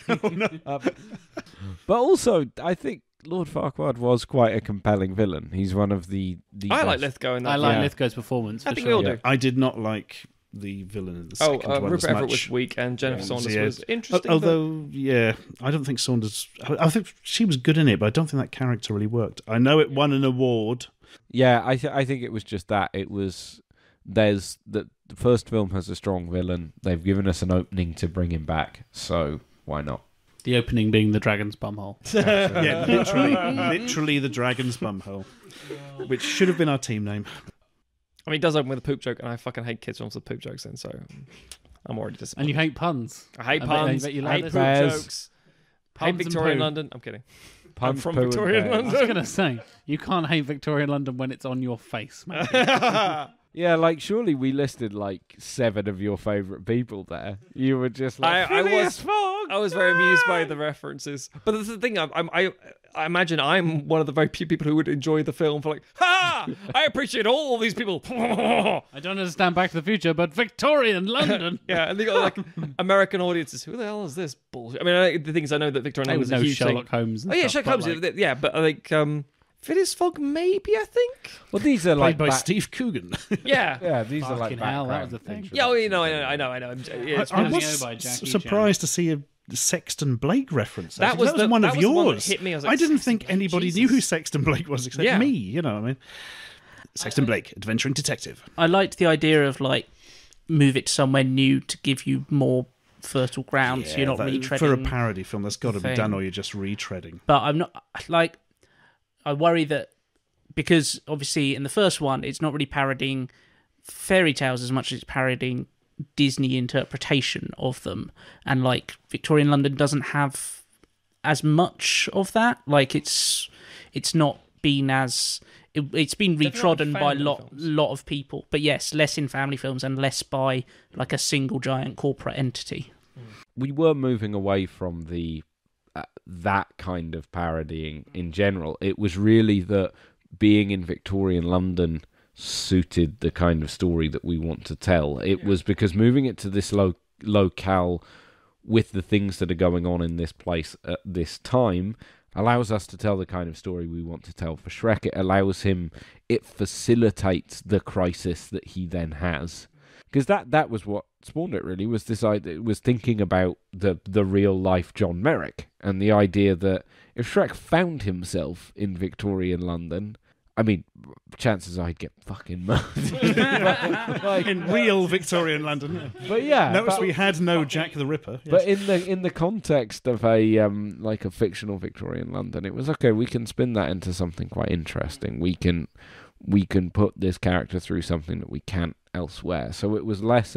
But also, I think Lord Farquaad was quite a compelling villain. He's one of the I best. like Lithgow in that. I like Yeah. Lithgow's performance. I for think sure. we all do. I did not like the villain in the second one Rupert as Everett much. was weak and Jennifer Saunders Yeah. was interesting. Although, I don't think Saunders... I think she was good in it, but I don't think that character really worked. I know it won an award. Yeah, I think it was just that. It was there's The first film has a strong villain. They've given us an opening to bring him back, so why not? The opening being the dragon's bumhole. Yeah, literally the dragon's bumhole, which should have been our team name. I mean, it does open with a poop joke, and I fucking hate kids films with poop jokes in, so I'm already disappointed. And you hate puns. I hate I puns. bet you I like hate this. poop jokes. I hate Puns and Victorian poo. London. I'm kidding. I'm Puns, from poo, and Victorian bears. I was London. going to say, you can't hate Victorian London when it's on your face, man. Yeah, like surely we listed like 7 of your favourite people there. You were just like, I Phileas was- Fogg! I was very amused by the references, but that's the thing. I imagine I'm one of the very few people who would enjoy the film for like, ha! I appreciate all these people. I don't understand Back to the Future, but Victorian London. Yeah, and they got like American audiences. Who the hell is this bullshit? I mean, the thing is, I know that Victorian They London would is a know huge Sherlock thing. Holmes. And Oh yeah, stuff, Sherlock but, Holmes. like, Yeah, but like Phileas Fogg, maybe I think. Well, these are Played like by back- Steve Coogan. Yeah. Yeah, these are like Fucking hell, that was the background thing. Yeah, well, you know, introductions. I know. It's I Cameo was by Jackie surprised to see a Sexton Blake reference. That actually. was the- one that of was the one that yours. hit me. I was like, I didn't Sexton think Blake, anybody Jesus. knew who Sexton Blake was except Yeah. me. You know what I mean? Sexton Blake, adventuring detective. I liked the idea of like move it somewhere new to give you more fertile ground, so you're not that- retreading. for a parody film. That's got to be thing. done, or you're just retreading. But I'm not like, I worry that because obviously in the first one it's not really parodying fairy tales as much as it's parodying Disney interpretation of them, and like Victorian London doesn't have as much of that. Like it's not been as it's been Definitely retrodden not by a family lot films. of people, but yes, less in family films and less by like a single giant corporate entity. We were moving away from the that kind of parodying in general. It was really that being in Victorian London suited the kind of story that we want to tell. It was because moving it to this locale with the things that are going on in this place at this time allows us to tell the kind of story we want to tell for Shrek. It facilitates the crisis that he then has. Because that was what spawned it, really, was this idea. It was thinking about the real life John Merrick and the idea that if Shrek found himself in Victorian London, I mean, chances are he'd get fucking murdered. In real Victorian London. But yeah, Notice but, we had no Jack the Ripper. Yes. but in the context of a like a fictional Victorian London, it was okay. We can spin that into something quite interesting. We can put this character through something that we can't elsewhere. So it was less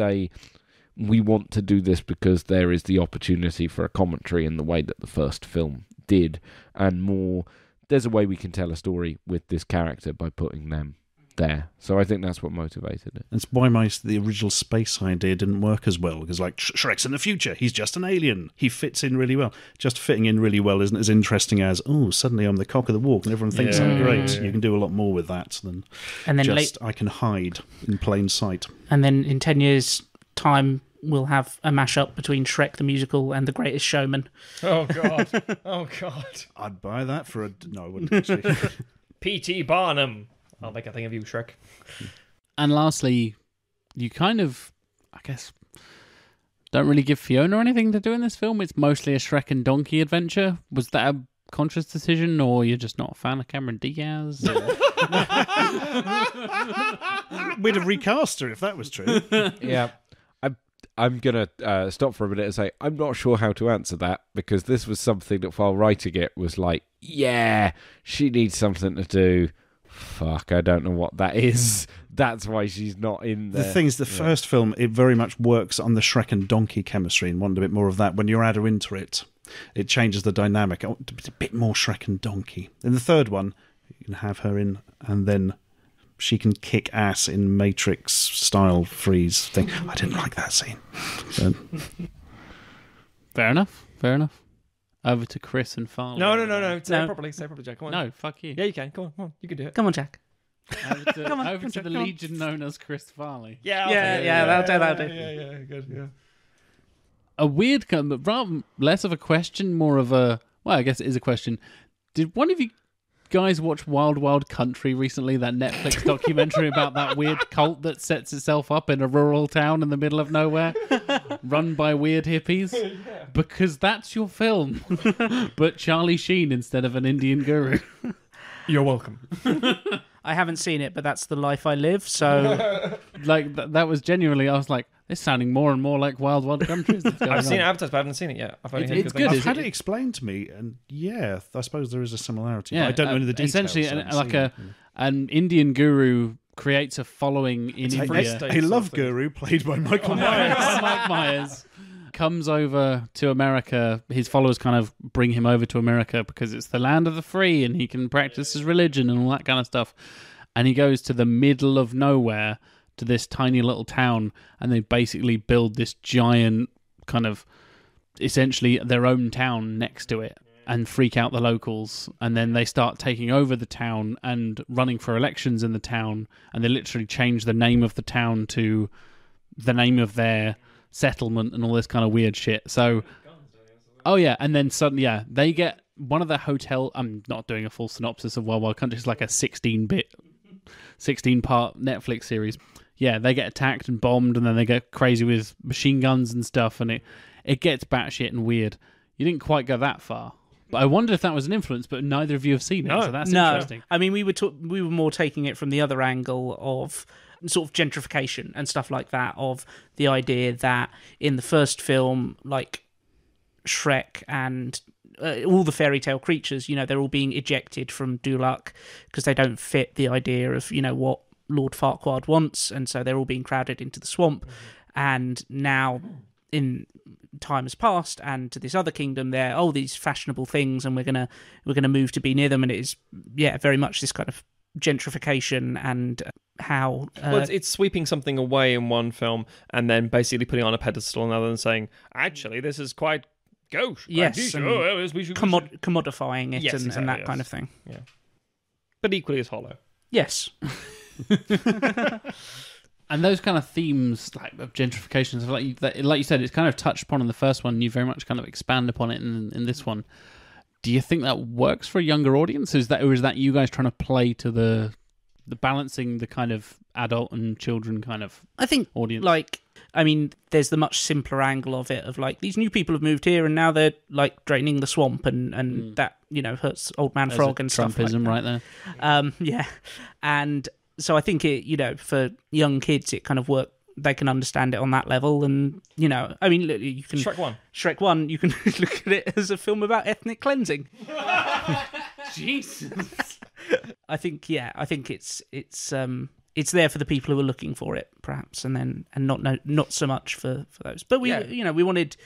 we want to do this because there is the opportunity for a commentary in the way that the first film did, and more there's a way we can tell a story with this character by putting them there. So I think that's what motivated it. That's why the original space idea didn't work as well, because like Shrek's in the future, he's just an alien. He fits in really well. Just fitting in really well isn't as interesting as, oh, suddenly I'm the cock of the walk and everyone thinks I'm great. You can do a lot more with that than And then just I can hide in plain sight. And then in 10 years' time, we'll have a mashup between Shrek the musical and The Greatest Showman. Oh god. Oh god. I'd buy that for no, I wouldn't actually. P.T. Barnum. I'll make a thing of you, Shrek. And lastly, you kind of, I guess, don't really give Fiona anything to do in this film. It's mostly a Shrek and Donkey adventure. Was that a conscious decision, or you're just not a fan of Cameron Diaz? We'd have recast her if that was true. Yeah. I'm going to stop for a minute and say I'm not sure how to answer that, because this was something that while writing it was like, yeah, she needs something to do. Fuck, I don't know what that is. That's why she's not in there. The thing is, the first film, it very much works on the Shrek and Donkey chemistry and wanted a bit more of that. When you add her into it, it changes the dynamic. I want a bit more Shrek and Donkey. In the third one, you can have her in and then she can kick ass in Matrix-style freeze thing. I didn't like that scene. But Fair enough. Over to Chris and Farley. No. Say No. properly, Jack. Come on. No, fuck you. Yeah, you can. Come on. You can do it. Come on, Jack. Over to, Come on, over to Jack, the come on. legion known as Chris Farley. Yeah, that'll do. Yeah, good, yeah. A weird, rather less of a question, more of a, well, I guess it is a question. Did one of you guys watch Wild Wild Country recently, that Netflix documentary about that weird cult that sets itself up in a rural town in the middle of nowhere, run by weird hippies? Because that's your film, but Charlie Sheen instead of an Indian guru. You're welcome. I haven't seen it, but that's the life I live. So, Like that was genuinely. I was like, this is sounding more and more like Wild Wild Country. I've seen it advertised, but I haven't seen it yet. I've only heard It's good good. things. I've had it explained to me, and yeah, I suppose there is a similarity. Yeah, but I don't know any of the details. Essentially, so I haven't like seen an Indian guru creates a following in it. free India. state. A love guru played by Michael Myers. Mike Myers comes over to America. His followers kind of bring him over to America because it's the land of the free and he can practice his religion and all that kind of stuff. And he goes to the middle of nowhere to this tiny little town, and they basically build this giant kind of essentially their own town next to it and freak out the locals. And then they start taking over the town and running for elections in the town, and they literally change the name of the town to the name of their settlement and all this kind of weird shit. So, oh yeah, and then suddenly, yeah, they get one of the hotel. I'm not doing a full synopsis of Wild Wild Country. It's like a 16-part Netflix series. Yeah, they get attacked and bombed, and then they get crazy with machine guns and stuff, and it gets batshit and weird. You didn't quite go that far, but I wondered if that was an influence. But neither of you have seen it, so that's interesting. I mean, we were more taking it from the other angle of sort of gentrification and stuff like that, of the idea that in the first film, like Shrek and all the fairy tale creatures, they're all being ejected from Dulak because they don't fit the idea of, what Lord Farquaad wants, and so they're all being crowded into the swamp. And now, in time has passed, and to this other kingdom, they're these fashionable things, and we're gonna move to be near them, and it is very much this kind of gentrification and how it's sweeping something away in one film and then basically putting it on a pedestal in another and saying, actually, this is quite gauche. Yes, and commodifying it, Yes, and exactly, that yes. kind of thing. Yeah, but equally as hollow. Yes. And those kind of themes, like of gentrification, stuff like you said, it's kind of touched upon in the first one. You very much kind of expand upon it in this one. Do you think that works for a younger audience? Or is that you guys trying to play to the balancing the kind of adult and children kind of I think audience? There's the much simpler angle of it of like these new people have moved here and now they're like draining the swamp and that hurts Old Man There's Frog a and stuff like Trumpism that. right there. Yeah, and so I think it for young kids it kind of work. They can understand it on that level, and you can Shrek 1, you can look at it as a film about ethnic cleansing. Jesus. I think it's there for the people who are looking for it, perhaps, and not so much for those. But we wanted,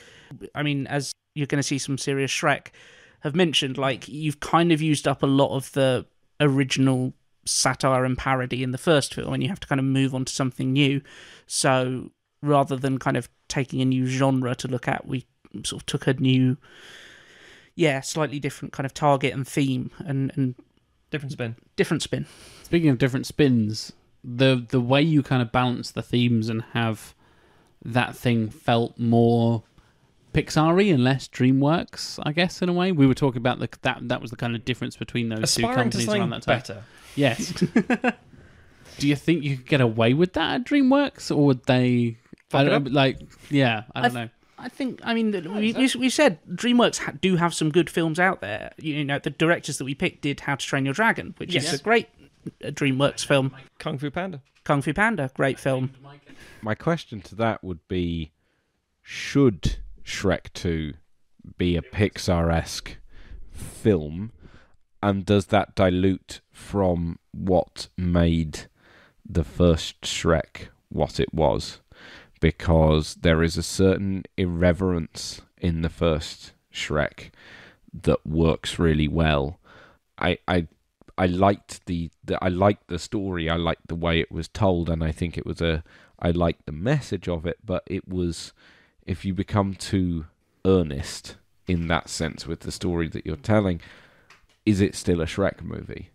as you're going to see some serious Shrek have mentioned, like you've kind of used up a lot of the original satire and parody in the first film, and you have to kind of move on to something new. So rather than kind of taking a new genre to look at, we sort of took a new, slightly different kind of target and theme and different spin. Speaking of different spins, the way you kind of balance the themes and have that thing felt more Pixar-y and less DreamWorks, I guess, in a way. We were talking about that was the kind of difference between those Aspiring two companies to around that time. better. Yes. Do you think you could get away with that at DreamWorks, or would they? I don't know. I think, we said DreamWorks do have some good films out there. The directors that we picked did How to Train Your Dragon, which is a great DreamWorks film. Kung Fu Panda, great film. My question to that would be, should Shrek 2 be a Pixar-esque film, and does that dilute from what made the first Shrek what it was? Because there is a certain irreverence in the first Shrek that works really well. I liked I liked the story. I liked the way it was told, and I think I liked the message of it. But it was, if you become too earnest in that sense with the story that you're telling, is it still a Shrek movie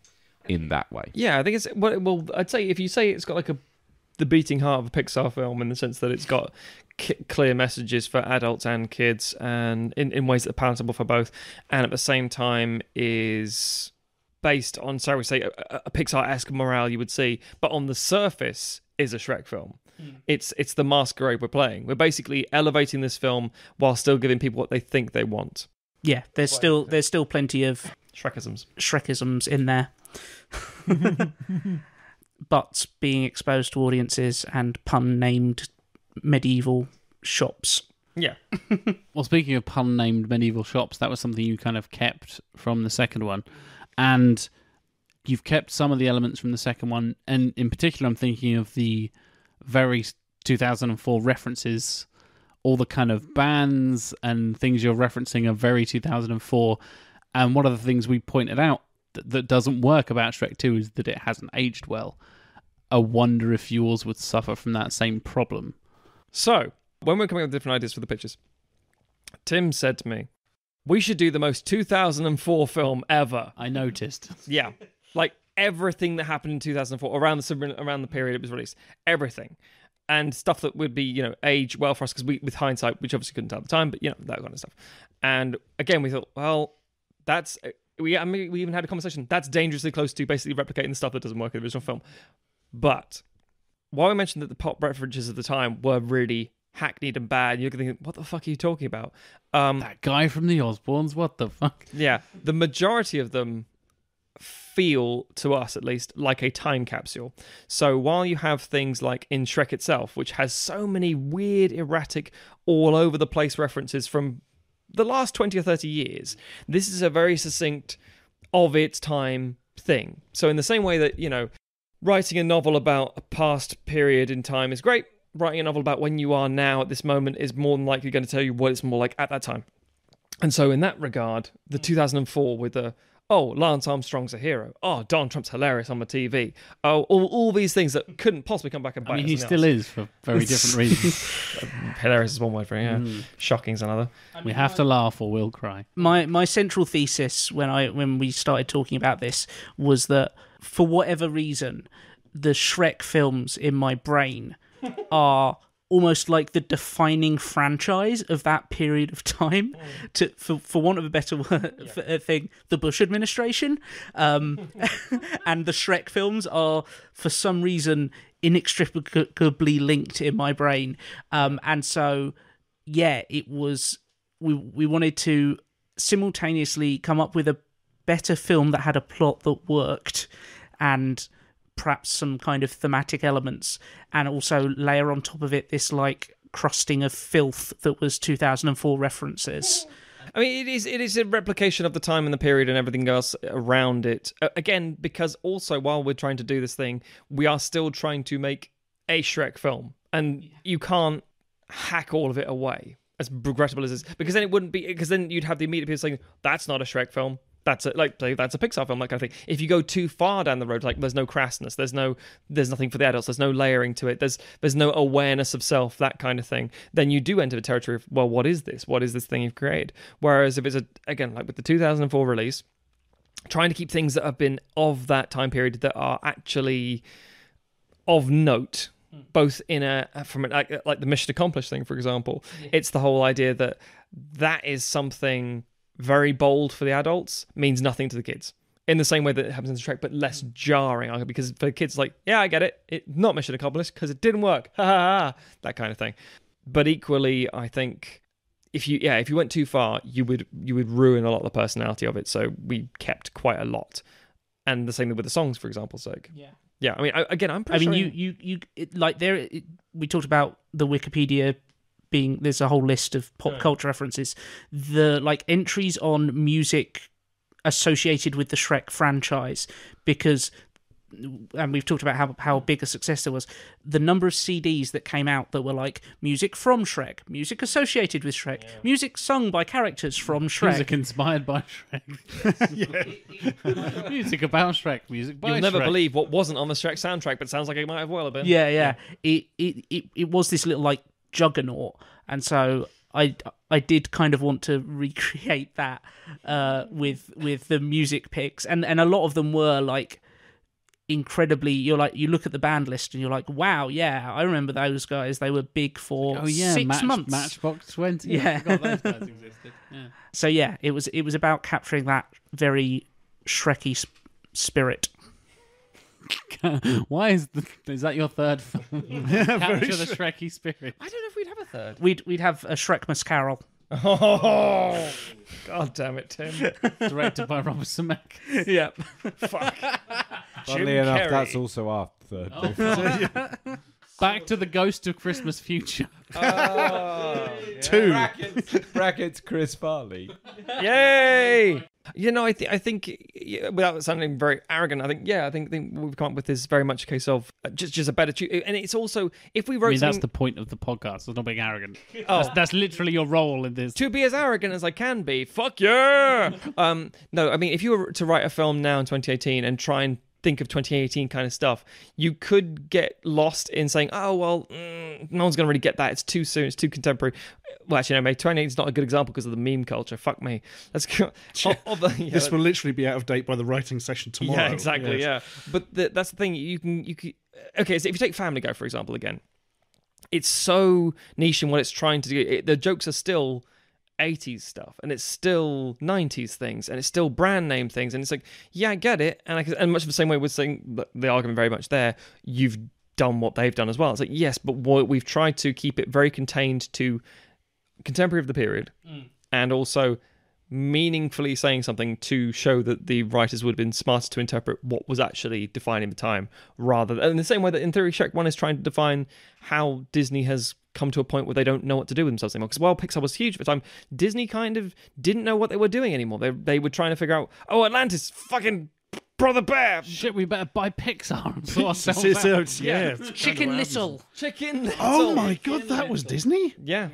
in that way? Yeah, I think it's well. I'd say if you say it's got like the beating heart of a Pixar film in the sense that it's got clear messages for adults and kids, and in ways that are palatable for both, and at the same time is based on, so I would say, a Pixar-esque morale you would see, but on the surface is a Shrek film. It's the masquerade we're playing. We're basically elevating this film while still giving people what they think they want. Yeah, there's still plenty of Shrekisms in there. but being exposed to audiences and pun-named medieval shops. Yeah. Well, speaking of pun-named medieval shops, that was something you kind of kept from the second one. And you've kept some of the elements from the second one. And in particular, I'm thinking of the very 2004 references. All the kind of bands and things you're referencing are very 2004. And one of the things we pointed out that doesn't work about Shrek 2 is that it hasn't aged well. I wonder if yours would suffer from that same problem. So, when we're coming up with different ideas for the pictures, Tim said to me, we should do the most 2004 film ever. I noticed. Yeah. Like everything that happened in 2004, around the period it was released. Everything. And stuff that would be, age well for us, because we, with hindsight, which obviously couldn't tell at the time, but, that kind of stuff. And again, we thought, well, that's... we even had a conversation. That's dangerously close to basically replicating the stuff that doesn't work in the original film. But while we mentioned that the pop references at the time were really hackneyed and bad, you're thinking, what the fuck are you talking about? That guy from the Osbournes, what the fuck? Yeah, the majority of them feel, to us at least, like a time capsule. So while you have things like in Shrek itself, which has so many weird, erratic, all over the place references from the last 20 or 30 years, this is a very succinct, of its time thing. So in the same way that, writing a novel about a past period in time is great, writing a novel about when you are now at this moment is more than likely going to tell you what it's more like at that time. And so in that regard, the 2004 with the, Lance Armstrong's a hero. Donald Trump's hilarious on the TV. All these things that couldn't possibly come back and bite us. I mean, he still is for very different reasons. Hilarious is one word for it, yeah. Shocking's another. We have to laugh or we'll cry. My central thesis when we started talking about this was that for whatever reason, the Shrek films in my brain are almost like the defining franchise of that period of time. For want of a better word, thing, the Bush administration, and the Shrek films are for some reason inextricably linked in my brain. And so, it was we wanted to simultaneously come up with a better film that had a plot that worked and perhaps some kind of thematic elements, and also layer on top of it this crusting of filth that was 2004 references. I mean, it is a replication of the time and the period and everything else around it. Again, because also while we're trying to do this thing, we are still trying to make a Shrek film, and you can't hack all of it away, as regrettable as it is, because then it wouldn't be. Because then you'd have the immediate people saying that's not a Shrek film. That's a Pixar film, that kind of thing. If you go too far down the road, there's no crassness, there's nothing for the adults, there's no layering to it, there's no awareness of self, that kind of thing, then you do enter the territory of, well, what is this? What is this thing you've created? Whereas if it's again, like with the 2004 release, trying to keep things that have been of that time period that are actually of note, both from like the mission accomplished thing, for example, it's the whole idea that is something very bold for the adults, means nothing to the kids. In the same way that it happens in Shrek, but less jarring, because for the kids, I get it, not mission accomplished because it didn't work, ha ha ha, that kind of thing. But equally, I think if you went too far, you would ruin a lot of the personality of it. So we kept quite a lot, and the same with the songs, for example's sake. Yeah. I mean, I'm pretty sure. We talked about the Wikipedia. There's a whole list of pop culture references. The entries on music associated with the Shrek franchise, because, and we've talked about how big a success there was, the number of CDs that came out that were music from Shrek, music associated with Shrek, music sung by characters from Shrek, music inspired by Shrek, music about Shrek, music by Shrek. You'll never believe what wasn't on the Shrek soundtrack, but sounds like it might have well have been. Yeah. It was this little juggernaut, and so I did kind of want to recreate that with the music picks, and a lot of them were incredibly. You look at the band list and you're like, wow, yeah, I remember those guys. They were big for 6 months. Matchbox 20. Yeah, I forgot those guys existed. Yeah. So it was about capturing that very Shreky spirit. Why is that your third film? Capture the Shreky spirit. I don't know if we'd have a third. We'd have a Shrekmas Carol. Oh, God damn it, Tim. Directed by Robert Zemeckis. Yep. Fuck. Funnily enough, that's also our third difference. Back to the Ghost of Christmas Future. Two. Brackets Chris Farley. Yay! You know, I think without sounding very arrogant, I think we've come up with this very much a case of just a better and it's also if we wrote. I mean, that's something, the point of the podcast. It's not being arrogant. Oh. That's literally your role in this. to be as arrogant as I can be. Fuck yeah! No, I mean, if you were to write a film now in 2018 and try and think of 2018 kind of stuff, you could get lost in saying, oh, well, no one's going to really get that. It's too soon. It's too contemporary. Well, actually, no, mate, 2018 is not a good example because of the meme culture. Fuck me. Let's go. This will literally be out of date by the writing session tomorrow. Yeah, exactly, Yes. yeah. But that's the thing. You can. Okay, so if you take Family Guy, for example, again, it's so niche in what it's trying to do. The jokes are still 80s stuff, and it's still 90s things, and it's still brand name things, and it's like, yeah, I get it, and much of the same way we're saying the argument very much there, you've done what they've done as well. It's like, yes, but we've tried to keep it very contained to contemporary of the period, and also meaningfully saying something to show that the writers would have been smarter to interpret what was actually defining the time, rather than in the same way that in theory Shrek 1 is trying to define how Disney has come to a point where they don't know what to do with themselves anymore. Because while Pixar was huge at the time, Disney kind of didn't know what they were doing anymore. They were trying to figure out, oh, Atlantis, fucking Brother Bear. Shit, we better buy Pixar and sort ourselves out. Yeah. Chicken Little. Chicken Little. Oh my god, that was Disney? Yeah.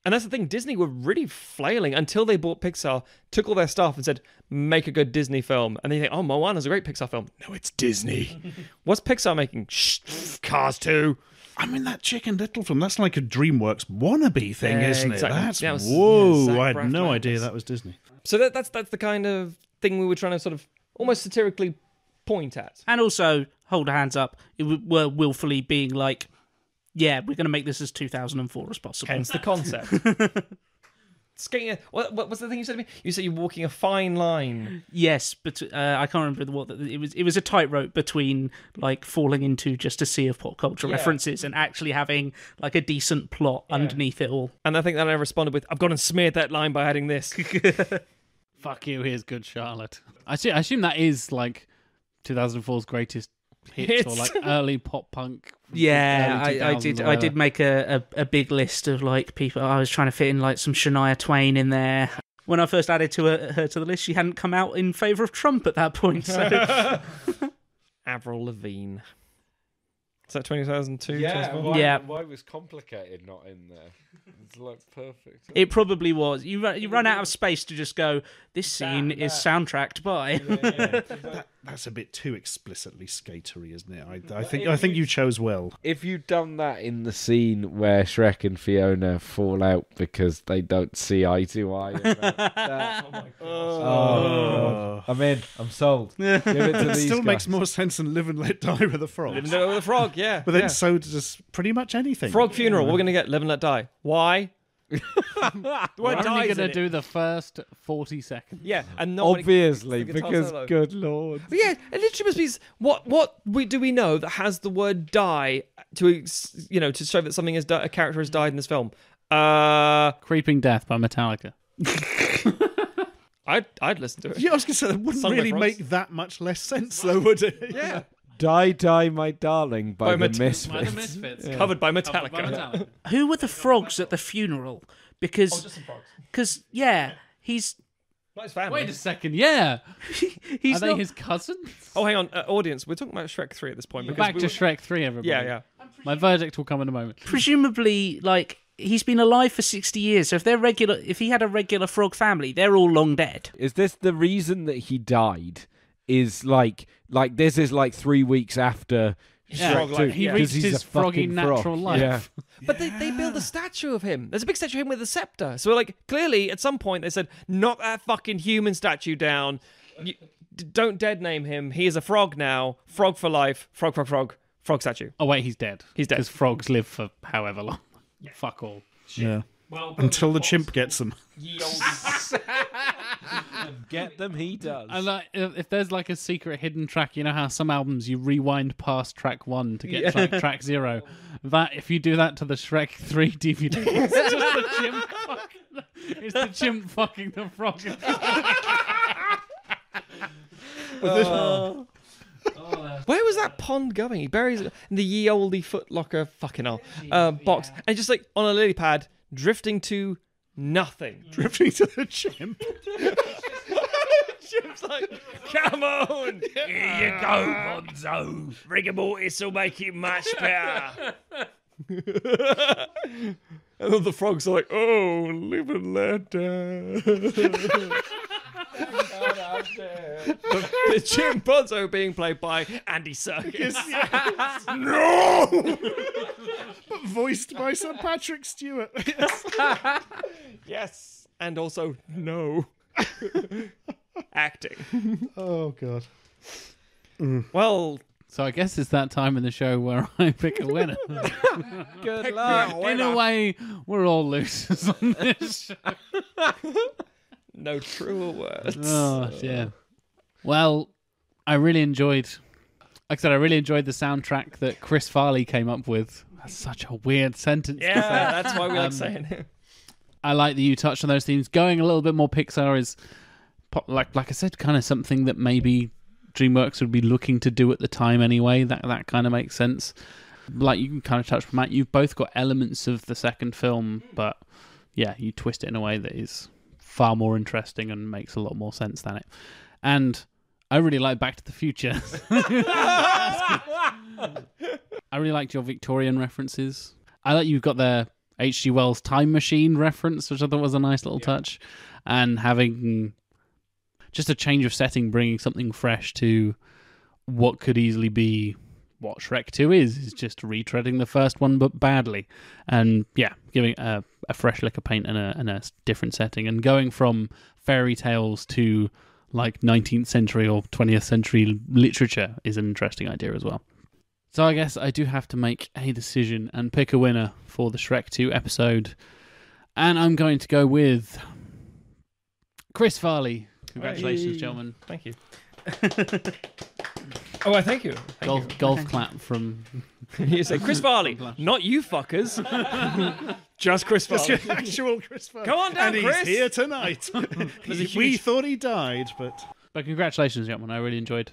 And that's the thing, Disney were really flailing until they bought Pixar, took all their stuff and said, make a good Disney film. And they think, oh, Moana's a great Pixar film. No, it's Disney. What's Pixar making? Shh, Cars 2. I mean, that Chicken Little film, that's like a DreamWorks wannabe thing, isn't exactly. it? That's, Yeah, it was- whoa, Zach I had Braff no Landis. idea that was Disney. So that's the kind of thing we were trying to sort of almost satirically point at. And also, hold our hands up, were willfully being like, yeah, we're going to make this as 2004 as possible. Hence the concept. Skating. What's the thing you said to me? You said you're walking a fine line. Yes, but I can't remember what it was. It was a tightrope between like falling into just a sea of pop culture references and actually having like a decent plot underneath it all. And I think that I responded with, I've gone and smeared that line by adding this. Fuck you, here's Good Charlotte. I assume that is like 2004's greatest hits or like early pop punk. Yeah, early I 2000s did. or I did make a big list of like people. I was trying to fit in like some Shania Twain in there. When I first added her to the list, she hadn't come out in favour of Trump at that point. So. Avril Lavigne. Is that 2002? Yeah, why was Complicated not in there? It's like perfect. It probably was. You run out of space to just go, this scene is soundtracked by. That's a bit too explicitly skatery, isn't it? I think you chose well. If you'd done that in the scene where Shrek and Fiona fall out because they don't see eye to eye about that. Oh my god. Oh. I'm in. I'm sold. Give it to It these still guys. makes more sense than Live and Let Die with a frog. Live and Let Die with a frog, yeah. But then yeah. so does pretty much anything. Frog funeral, we're going to get Live and Let Die. Why? We're only going to do the first 40 seconds. Yeah, and not Obviously, the guitar because solo. good lord. But yeah, it literally must be do we know that has the word die to to show that something has a character has died in this film? Creeping Death by Metallica. I'd listen to it. Yeah, I was going to say, that wouldn't Sung by really frogs. make that much less sense, though, would it? Yeah. Die, Die, My Darling by the Misfits. By the Misfits. Covered by Covered Metallica. by Metallica. Who were the frogs at the funeral? Because, he's Not his family. Wait a second, yeah. he's Are they not. his cousins? Oh, hang on, audience. We're talking about Shrek 3 at this point. because Back we to were- Shrek 3, everybody. Yeah. My verdict will come in a moment. Presumably, like he's been alive for 60 years. So if he had a regular frog family, they're all long dead. Is this the reason that he died? Is like this is like 3 weeks after Yeah, Shrek 2, he 'cause reached he's his a froggy fucking frog. natural life. Yeah. But they build a statue of him. There's a big statue of him with a scepter. So, like, clearly, at some point, they said, knock that fucking human statue down. Don't dead name him. He is a frog now. Frog for life. Frog statue. Oh, wait, he's dead. He's dead. Because frogs live for however long. Fuck all. Yeah. Until the chimp gets them. Get them, he does. And like, if there's like a secret hidden track, you know how some albums you rewind past track 1 to get track 0. That if you do that to the Shrek 3 DVD, it's just the chimp. It's the chimp fucking the frog. that pond going? He buries it in the ye olde footlocker fucking hell box, and just like on a lily pad, drifting to nothing. Drifting to the chimp. Chip's like, come on, here you go, Monzo. Rigor mortis will make it much better. And all the frogs are like, oh, live and let die. The chimpanzee being played by Andy Serkis. No! But voiced by Sir Patrick Stewart. Yes. And also, no. Acting. Oh, God. Well, So I guess it's that time in the show where I pick a winner. Good luck. In a way, we're all losers on this show. no truer words. Oh, yeah. Well, I really enjoyed... Like I said, I really enjoyed the soundtrack that Chris Farley came up with. That's such a weird sentence to say. Yeah, that's why we like saying it. I like that you touched on those themes. Going a little bit more Pixar is, like I said, kind of something that maybe DreamWorks would be looking to do at the time anyway. That kind of makes sense. Like you can kind of touch on that. You've both got elements of the second film, but yeah, you twist it in a way that is far more interesting and makes a lot more sense than it. And I really like Back to the Future. I really liked your Victorian references. I like you've got the H.G. Wells Time Machine reference, which I thought was a nice little touch. And having just a change of setting, bringing something fresh to what could easily be what Shrek 2 is just retreading the first one, but badly. And yeah, giving a fresh lick of paint and a different setting. And going from fairy tales to like 19th century or 20th century literature is an interesting idea as well. So I guess I do have to make a decision and pick a winner for the Shrek 2 episode. And I'm going to go with Chris Farley. Congratulations, gentlemen. Thank you. Oh, I thank you. Golf clap from... You say, Chris Farley, not you fuckers. Just Chris Farley. Just actual Chris Farley. Come on down, and Chris. he's here tonight. We thought he died, but... But congratulations, gentlemen. I really enjoyed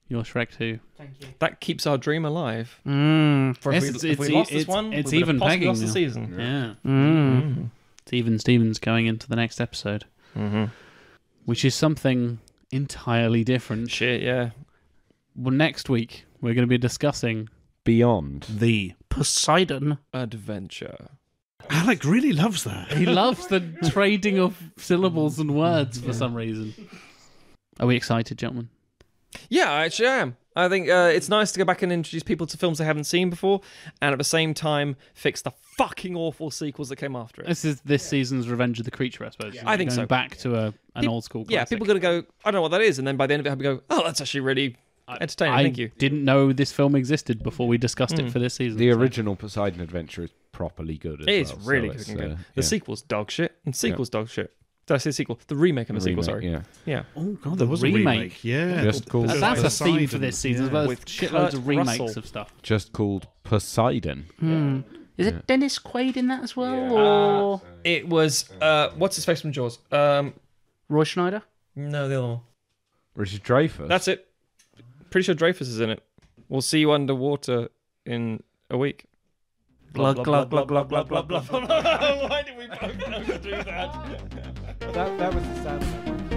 your Shrek 2. Thank you. That keeps our dream alive. Mm. If we lost this one, it's we would even have possibly pegging lost the now. season. Yeah. Mm. It's even Stevens going into the next episode, which is something entirely different. Shit, yeah. Well, next week, we're going to be discussing... Beyond. The Poseidon. Adventure. Alec really loves that. He loves the trading of syllables and words for some reason. Are we excited, gentlemen? Yeah, I actually am. I think it's nice to go back and introduce people to films they haven't seen before, and at the same time fix the fucking awful sequels that came after it. This is this season's Revenge of the Creature, I suppose. I think Going so. back to an old school classic. Yeah, people are going to go, I don't know what that is, and then by the end of it, I'll go, oh, that's actually really entertaining. Thank you. I didn't know this film existed before we discussed it for this season. The so- original Poseidon Adventure is properly good as It is well. really so fucking good. yeah. The sequel's dog shit, and sequel's dog shit. Did I say sequel? The remake of the sequel, sorry. Yeah. Yeah. Oh, God, there was a remake. remake. Yeah. Just called That's a Poseidon. theme for this season, as well as With shitloads Kurt of remakes Russell. of stuff. Just called Poseidon. Is it Dennis Quaid in that as well? Or It was, what's his face from Jaws? Roy Schneider? No, the other one. Richard Dreyfuss. That's it. Pretty sure Dreyfus is in it. We'll see you underwater in a week. Glug, glug, glug, glug, glug, glug, glug. Why did we both know to do that? that was the sound.